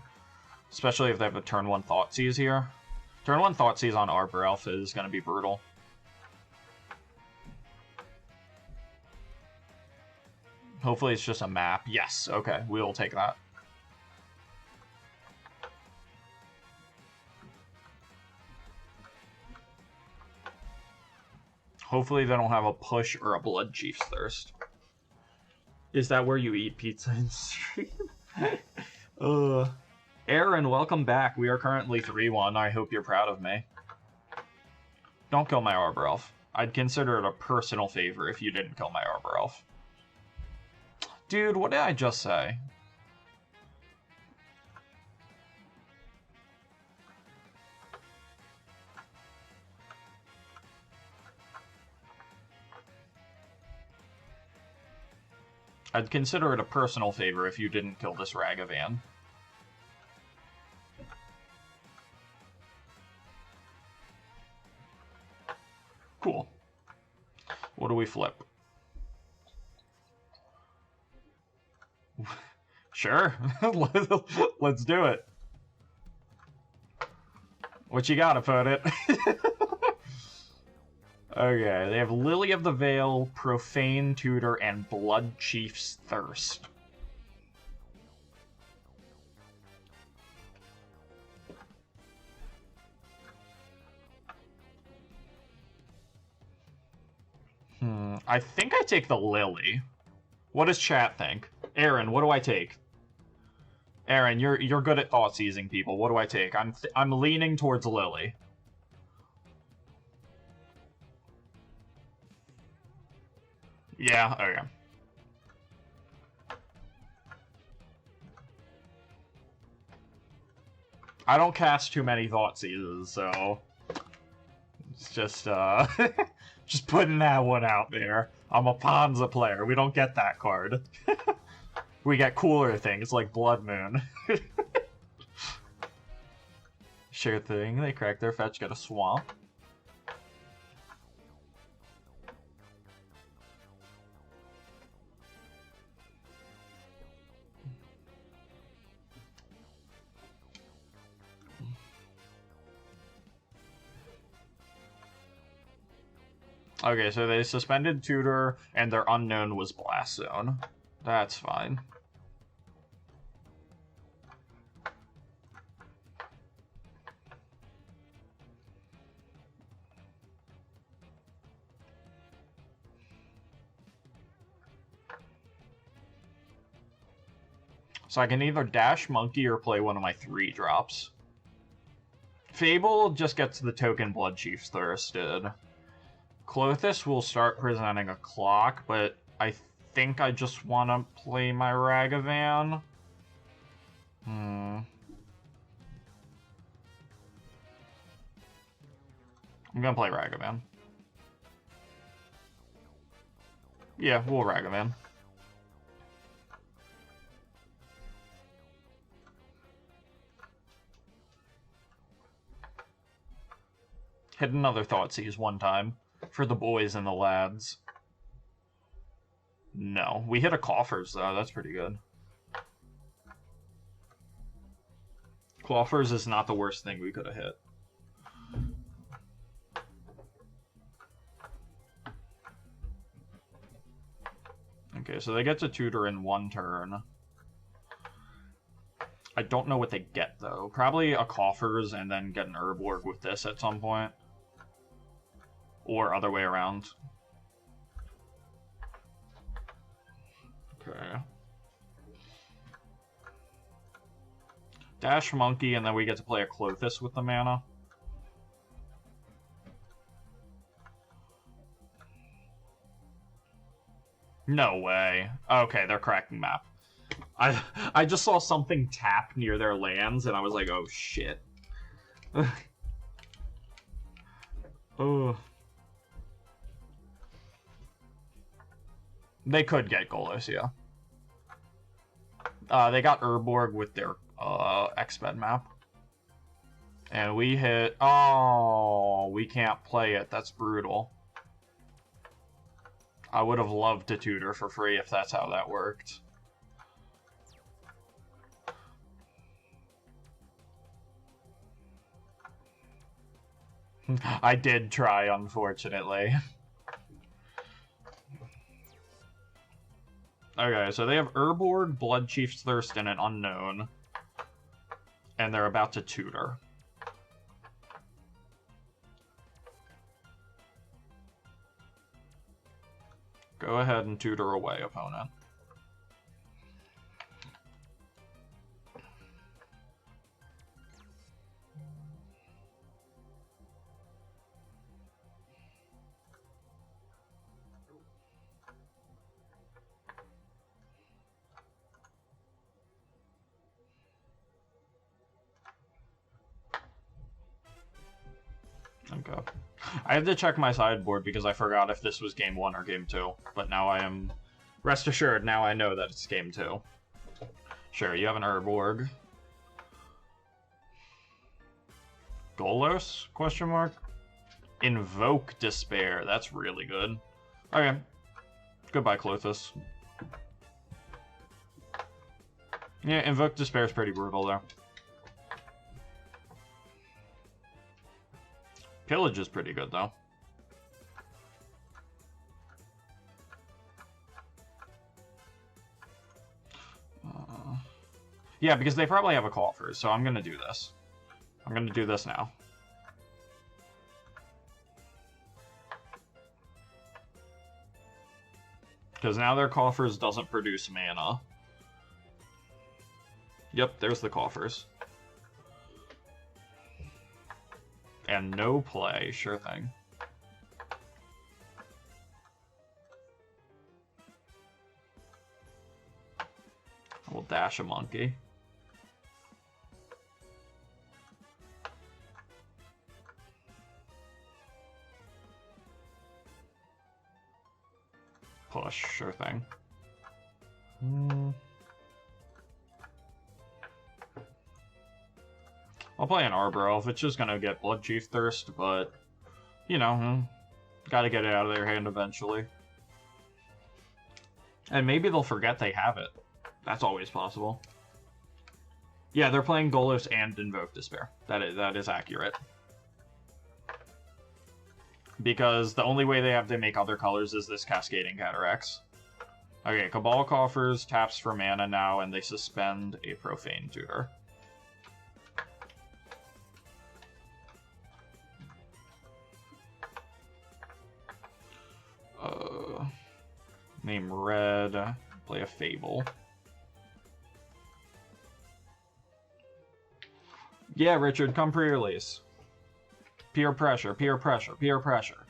Especially if they have a turn 1 Thoughtseize here. Turn 1 Thoughtseize on Arbor Elf is going to be brutal. Hopefully it's just a map. Yes, okay, we'll take that. Hopefully they don't have a push or a Blood Chief's Thirst. Is that where you eat pizza in stream? Aaron, welcome back. We are currently 3-1. I hope you're proud of me. Don't kill my Arbor Elf. I'd consider it a personal favor if you didn't kill my Arbor Elf. Dude, what did I just say? I'd consider it a personal favor if you didn't kill this Ragavan. Cool. What do we flip? Sure. Let's do it. What you gotta put it? Okay, they have Lily of the Veil, Profane Tutor, and Blood Chief's Thirst. I think I take the Lily. What does chat think? Aaron, what do I take? Aaron, you're good at thought-seizing people. What do I take? I'm leaning towards Lily. Yeah, okay. I don't cast too many Thoughtseizes, so it's just just putting that one out there. I'm a Ponza player. We don't get that card. We get cooler things like Blood Moon. Sure thing. They crack their fetch, get a swamp. Okay, so they suspended Tutor, and their unknown was Blast Zone. That's fine. So I can either dash Monkey or play one of my 3-drops. Fable just gets the token Blood Chief's Thirsted. Clothis will start presenting a clock, but I think I just want to play my Ragavan. I'm gonna play Ragavan. Yeah, we'll Ragavan. Hit another Thoughtseize one time. For the boys and the lads. No. We hit a Coffers, though. That's pretty good. Coffers is not the worst thing we could have hit. Okay, so they get to Tutor in 1 turn. I don't know what they get, though. Probably a Coffers and then get an Herborg with this at some point. Or other way around. Okay. Dash Monkey, and then we get to play a Clothis with the mana. No way. Okay, they're cracking map. I just saw something tap near their lands, and I was like, oh shit. Oh. They could get Golos, yeah. They got Urborg with their X-Med map. And we hit... Oh, we can't play it. That's brutal. I would have loved to tutor for free if that's how that worked. I did try, unfortunately. Okay, so they have Urborg, Blood Chief's Thirst, and an Unknown. And they're about to tutor. Go ahead and tutor away, opponent. Okay. I have to check my sideboard because I forgot if this was game 1 or game 2. But now I am... Rest assured, now I know that it's game 2. Sure, you have an Urborg. Golos? Question mark? Invoke Despair. That's really good. Okay. Goodbye, Clothis. Yeah, Invoke Despair is pretty brutal, though. Pillage is pretty good, though. Yeah, because they probably have a Coffers, so I'm gonna do this. I'm gonna do this now. Because now their Coffers doesn't produce mana. Yep, there's the Coffers. And no play, sure thing. We'll dash a monkey. Push, sure thing. I'll play an Arbor Elf. It's just gonna get Blood Chief Thirst, but, you know, gotta get it out of their hand eventually. And maybe they'll forget they have it. That's always possible. Yeah, they're playing Golos and Invoke Despair. That is accurate. Because the only way they have to make other colors is this Cascading Cataracts. Okay, Cabal Coffers taps for mana now, and they suspend a Profane Tutor. Name red, play a Fable. Yeah, Richard, come pre-release. Peer pressure, peer pressure, peer pressure.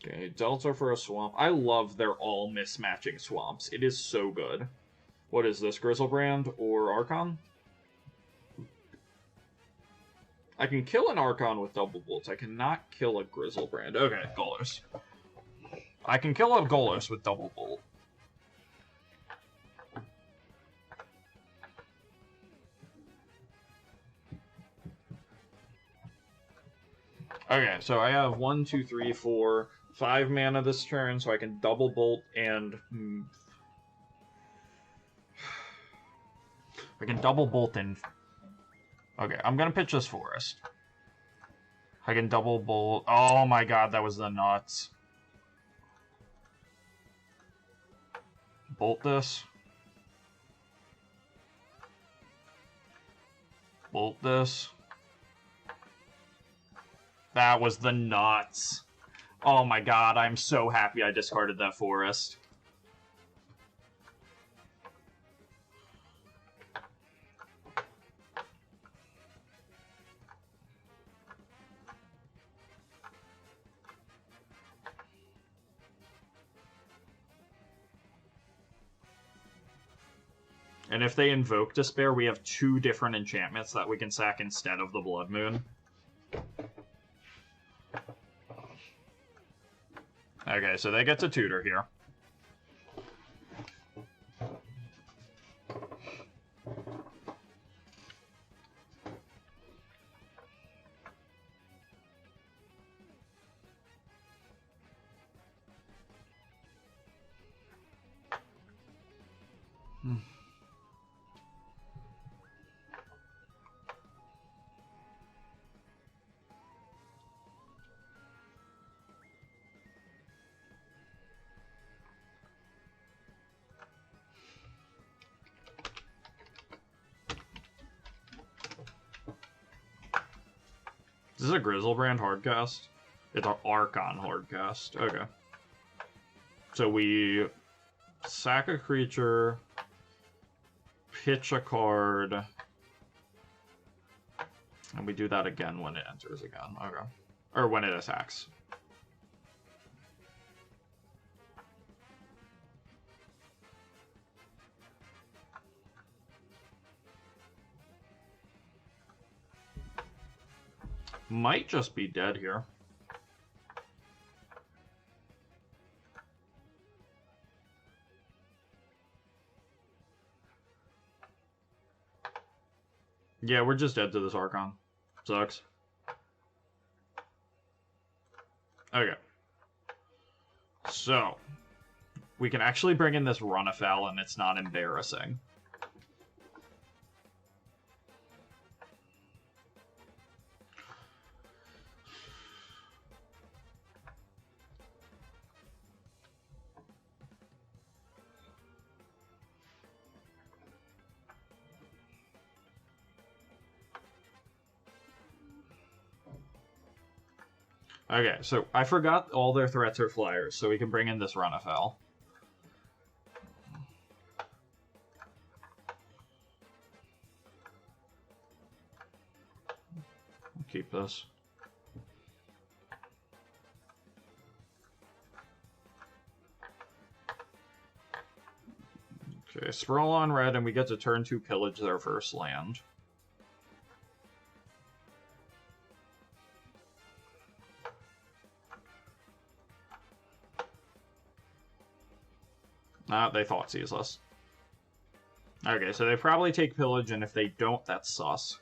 Okay, Delta for a swamp. I love they're all mismatching swamps. It is so good. What is this, Grizzlebrand or Archon? I can kill an Archon with double bolts. I cannot kill a Grizzlebrand. Okay, Golos. I can kill a Golos with double bolt. Okay, so I have 1, 2, 3, 4, 5 mana this turn, so I can double bolt and... I can double bolt and... Okay, I'm gonna pitch this Forest. I can double bolt... Oh my god, that was the nuts. Bolt this. Bolt this. That was the nuts. Oh my god, I'm so happy I discarded that Forest. And if they invoke Despair, we have 2 different enchantments that we can sack instead of the Blood Moon. Okay, so they get to tutor here. Is this a Grizzlebrand hardcast? It's an Archon hardcast. Okay. So we sack a creature, pitch a card, and we do that again when it enters again. Okay. Or when it attacks. Might just be dead here. Yeah, we're just dead to this Archon. Sucks. Okay. So, we can actually bring in this Run-a-Fowl and it's not embarrassing. Okay, so I forgot all their threats are flyers, so we can bring in this Run-a-Fowl. Keep this. Okay, Sprawl on red, and we get to turn 2 pillage their first land. They Thoughtseize us. Okay, so they probably take pillage, and if they don't, that's sus.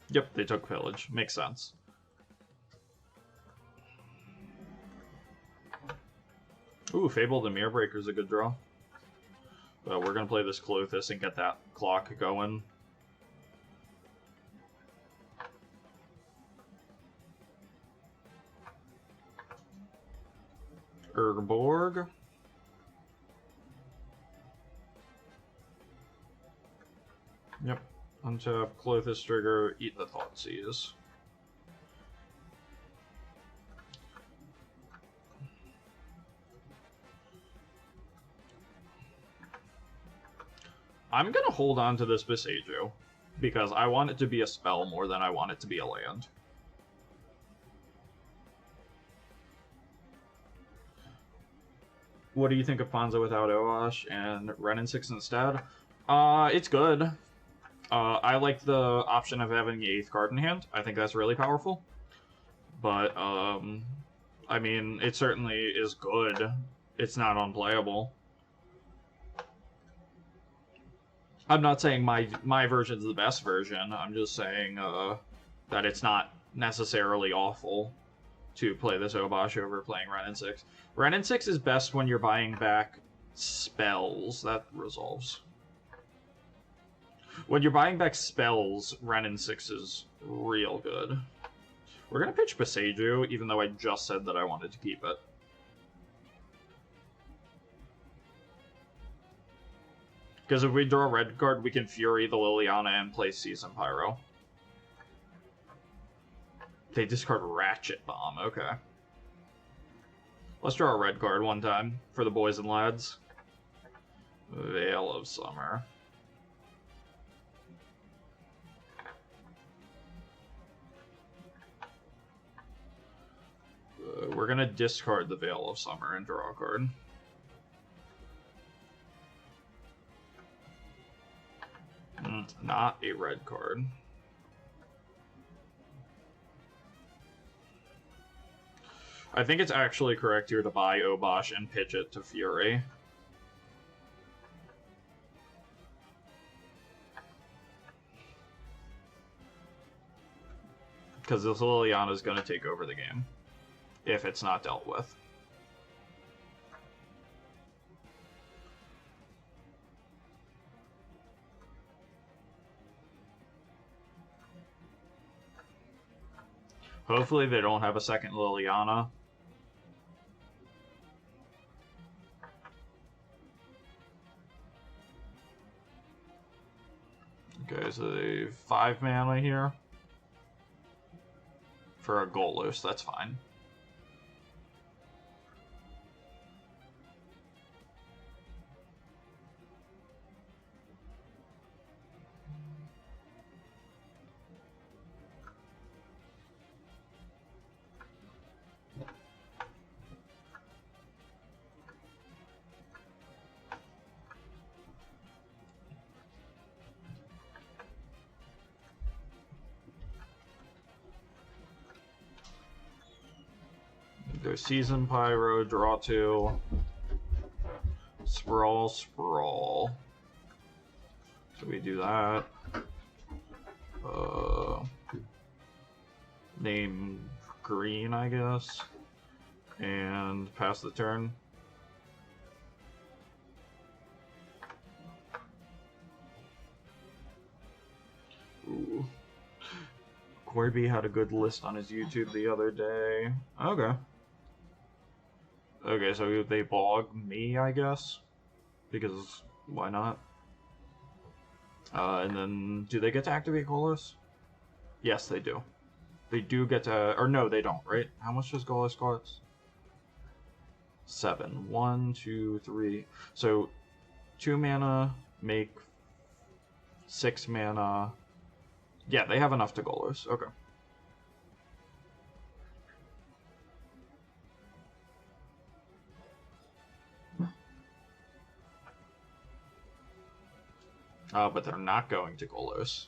Yep, they took pillage. Makes sense. Ooh, Fable the Mirror Breaker's a good draw. But we're gonna play this Clothis and get that clock going. Urborg. Yep. Untap, Clothis trigger, eat the Thoughtseize. I'm gonna hold on to this Besaju, because I want it to be a spell more than I want it to be a land. What do you think of Ponza without Obosh and Renin 6 instead? It's good. I like the option of having the 8th card in hand. I think that's really powerful. But, I mean, it certainly is good. It's not unplayable. I'm not saying my version's the best version. I'm just saying that it's not necessarily awful to play this Obosh over playing Renin 6. Renin 6 is best when you're buying back spells. That resolves. When you're buying back spells, Renin 6 is real good. We're going to pitch Besaju, even though I just said that I wanted to keep it. Because if we draw a red card, we can Fury the Liliana and play Season Pyro. They discard Ratchet Bomb, okay. Let's draw a red card one time for the boys and lads. Veil of Summer. We're gonna discard the Veil of Summer and draw a card. Not a red card. I think it's actually correct here to buy Obosh and pitch it to Fury. Because this Liliana is going to take over the game if it's not dealt with. Hopefully they don't have a second Liliana. Okay, so they 5 mana here. For a Golos, that's fine. Go Season Pyro, draw 2. Sprawl. So we do that. Name green, I guess. And pass the turn. Ooh. Corby had a good list on his YouTube the other day. Okay. Okay, so they bog me, I guess. Because why not? And then, do they get to activate Golos? Yes, they do. They do get to, or no, they don't, right? How much does Golos cost? 7. 1, 2, 3. So, 2 mana, make 6 mana. Yeah, they have enough to Golos. Okay. But they're not going to Golos.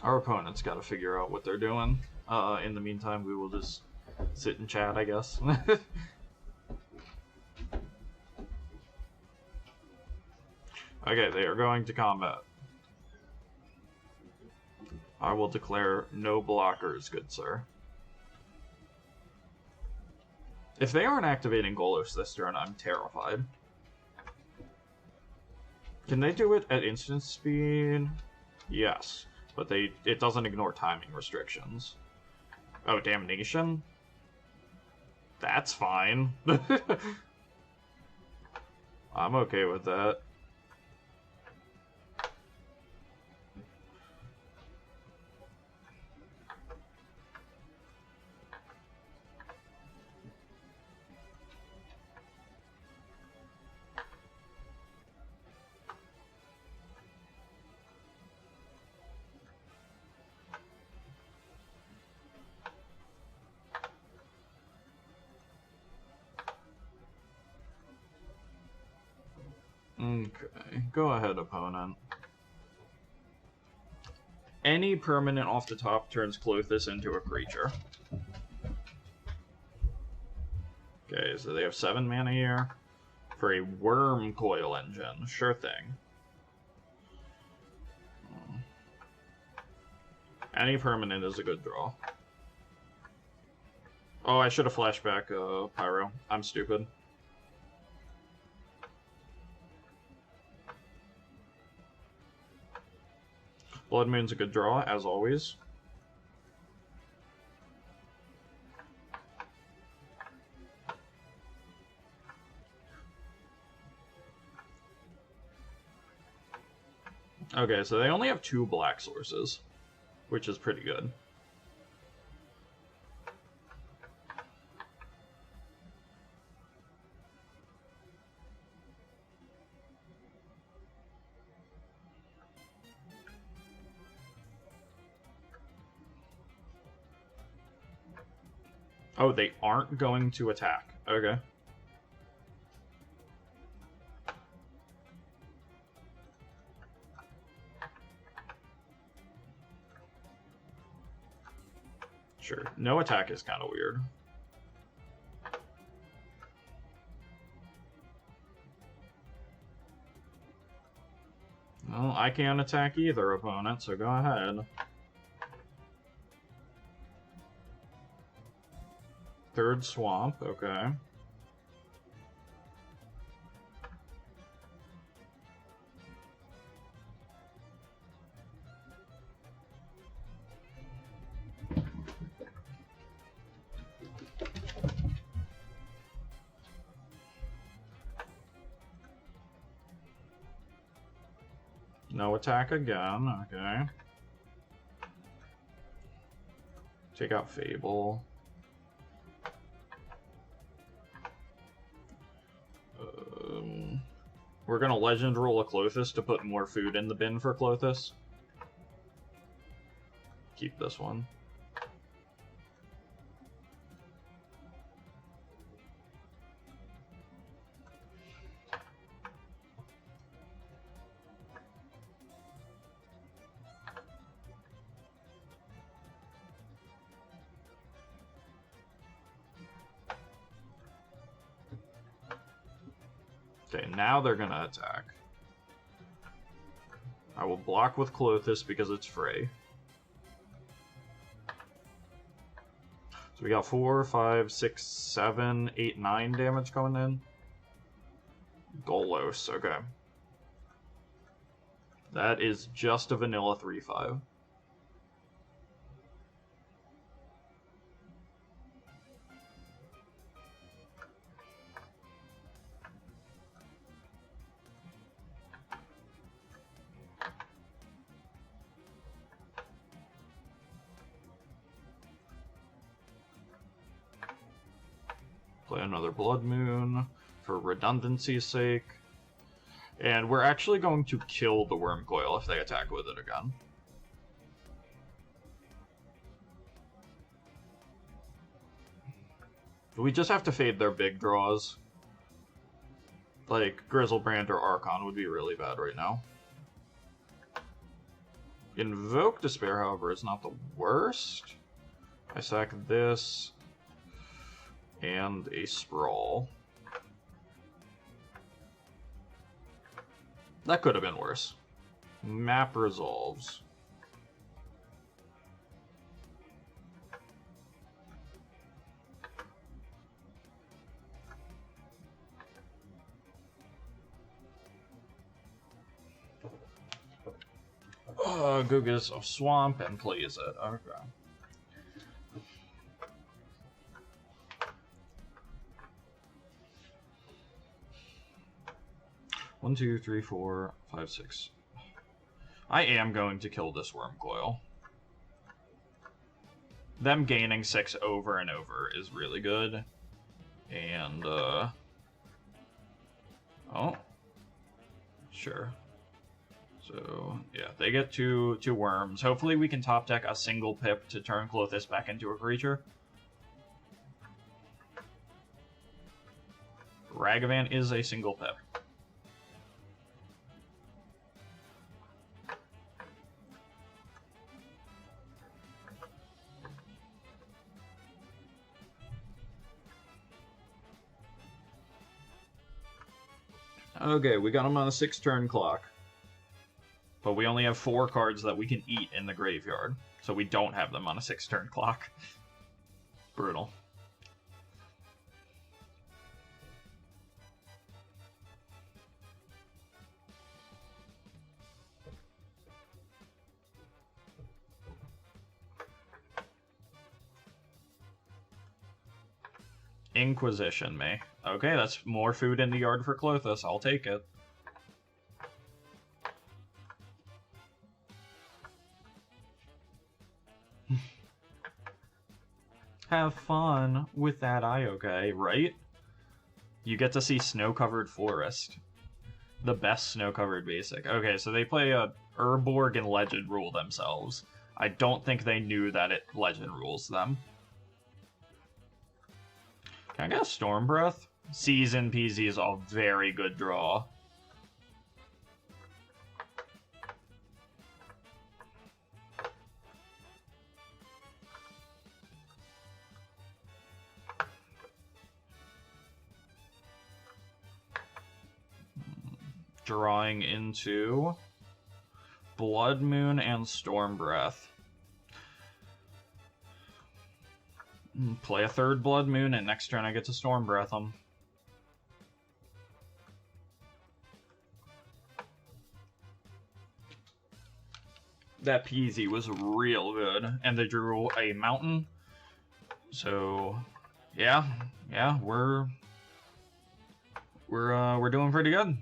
Our opponent's got to figure out what they're doing. In the meantime, we will just sit and chat, I guess. Okay, they are going to combat. I will declare no blockers, good sir. If they aren't activating Golos this turn, I'm terrified. Can they do it at instant speed? Yes. But it doesn't ignore timing restrictions. Oh, damnation? That's fine. I'm okay with that. Okay, go ahead, opponent. Any permanent off the top turns Clothis into a creature. Okay, so they have 7 mana here for a Worm Coil Engine. Sure thing. Any permanent is a good draw. Oh, I should have flashback Pyro. I'm stupid. Blood Moon's a good draw, as always. Okay, so they only have 2 black sources, which is pretty good. Oh, they aren't going to attack. Okay. Sure. No attack is kind of weird. Well, I can't attack either opponent, so go ahead. Third swamp, okay. No attack again, okay. Take out Fable. We're gonna Legend roll a Clothis to put more food in the bin for Clothis. Keep this one. Okay, now they're gonna attack. I will block with Clothis because it's free. So we got 4, 5, 6, 7, 8, 9 damage coming in. Golos, okay. That is just a vanilla 3/5. Play another Blood Moon for redundancy's sake. And we're actually going to kill the Wormcoil if they attack with it again. We just have to fade their big draws. Like, Grizzlebrand or Archon would be really bad right now. Invoke Despair, however, is not the worst. I sack this and a Sprawl. That could have been worse. Map resolves. Guga's a swamp and plays it. Okay. One, two, three, 4, 5, 6. I am going to kill this Wormcoil. Them gaining 6 over and over is really good. And, oh. Sure. So, yeah, they get two worms. Hopefully we can top deck a single pip to turn Clothis back into a creature. Ragavan is a single pip. Okay, we got him on a 6-turn clock. But we only have 4 cards that we can eat in the graveyard. So we don't have them on a 6-turn clock. Brutal. Inquisition me. Okay, that's more food in the yard for Clothis. I'll take it. Have fun with that Iokai, right? You get to see Snow-Covered Forest. The best snow-covered basic. Okay, so they play a Urborg and Legend Rule themselves. I don't think they knew that it Legend Rules them. Can I get a Storm Breath? Season PZ is a very good draw. drawing into Blood Moon and Storm Breath. Play a third Blood Moon, and next turn I get to Storm Breath them. That Peasy was real good, and they drew a mountain. So, yeah, we're doing pretty good.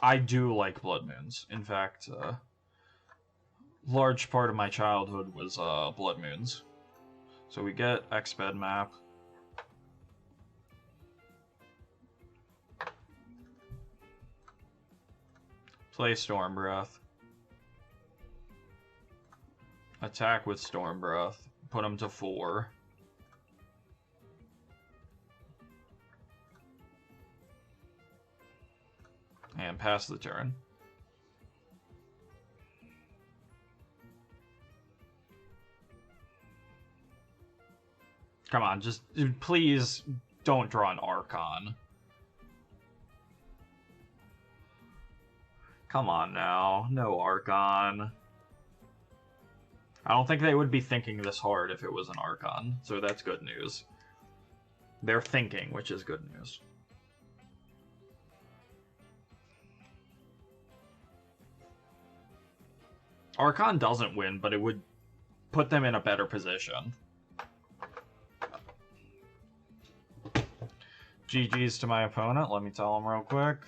I do like Blood Moons. In fact, large part of my childhood was Blood Moons. So we get Exped map. Play Storm Breath. Attack with Storm Breath. Put him to 4. And pass the turn. Come on, just please don't draw an Archon. Come on now, no Archon. I don't think they would be thinking this hard if it was an Archon, so that's good news. They're thinking, which is good news. Archon doesn't win, but it would put them in a better position. GG's to my opponent, let me tell him real quick.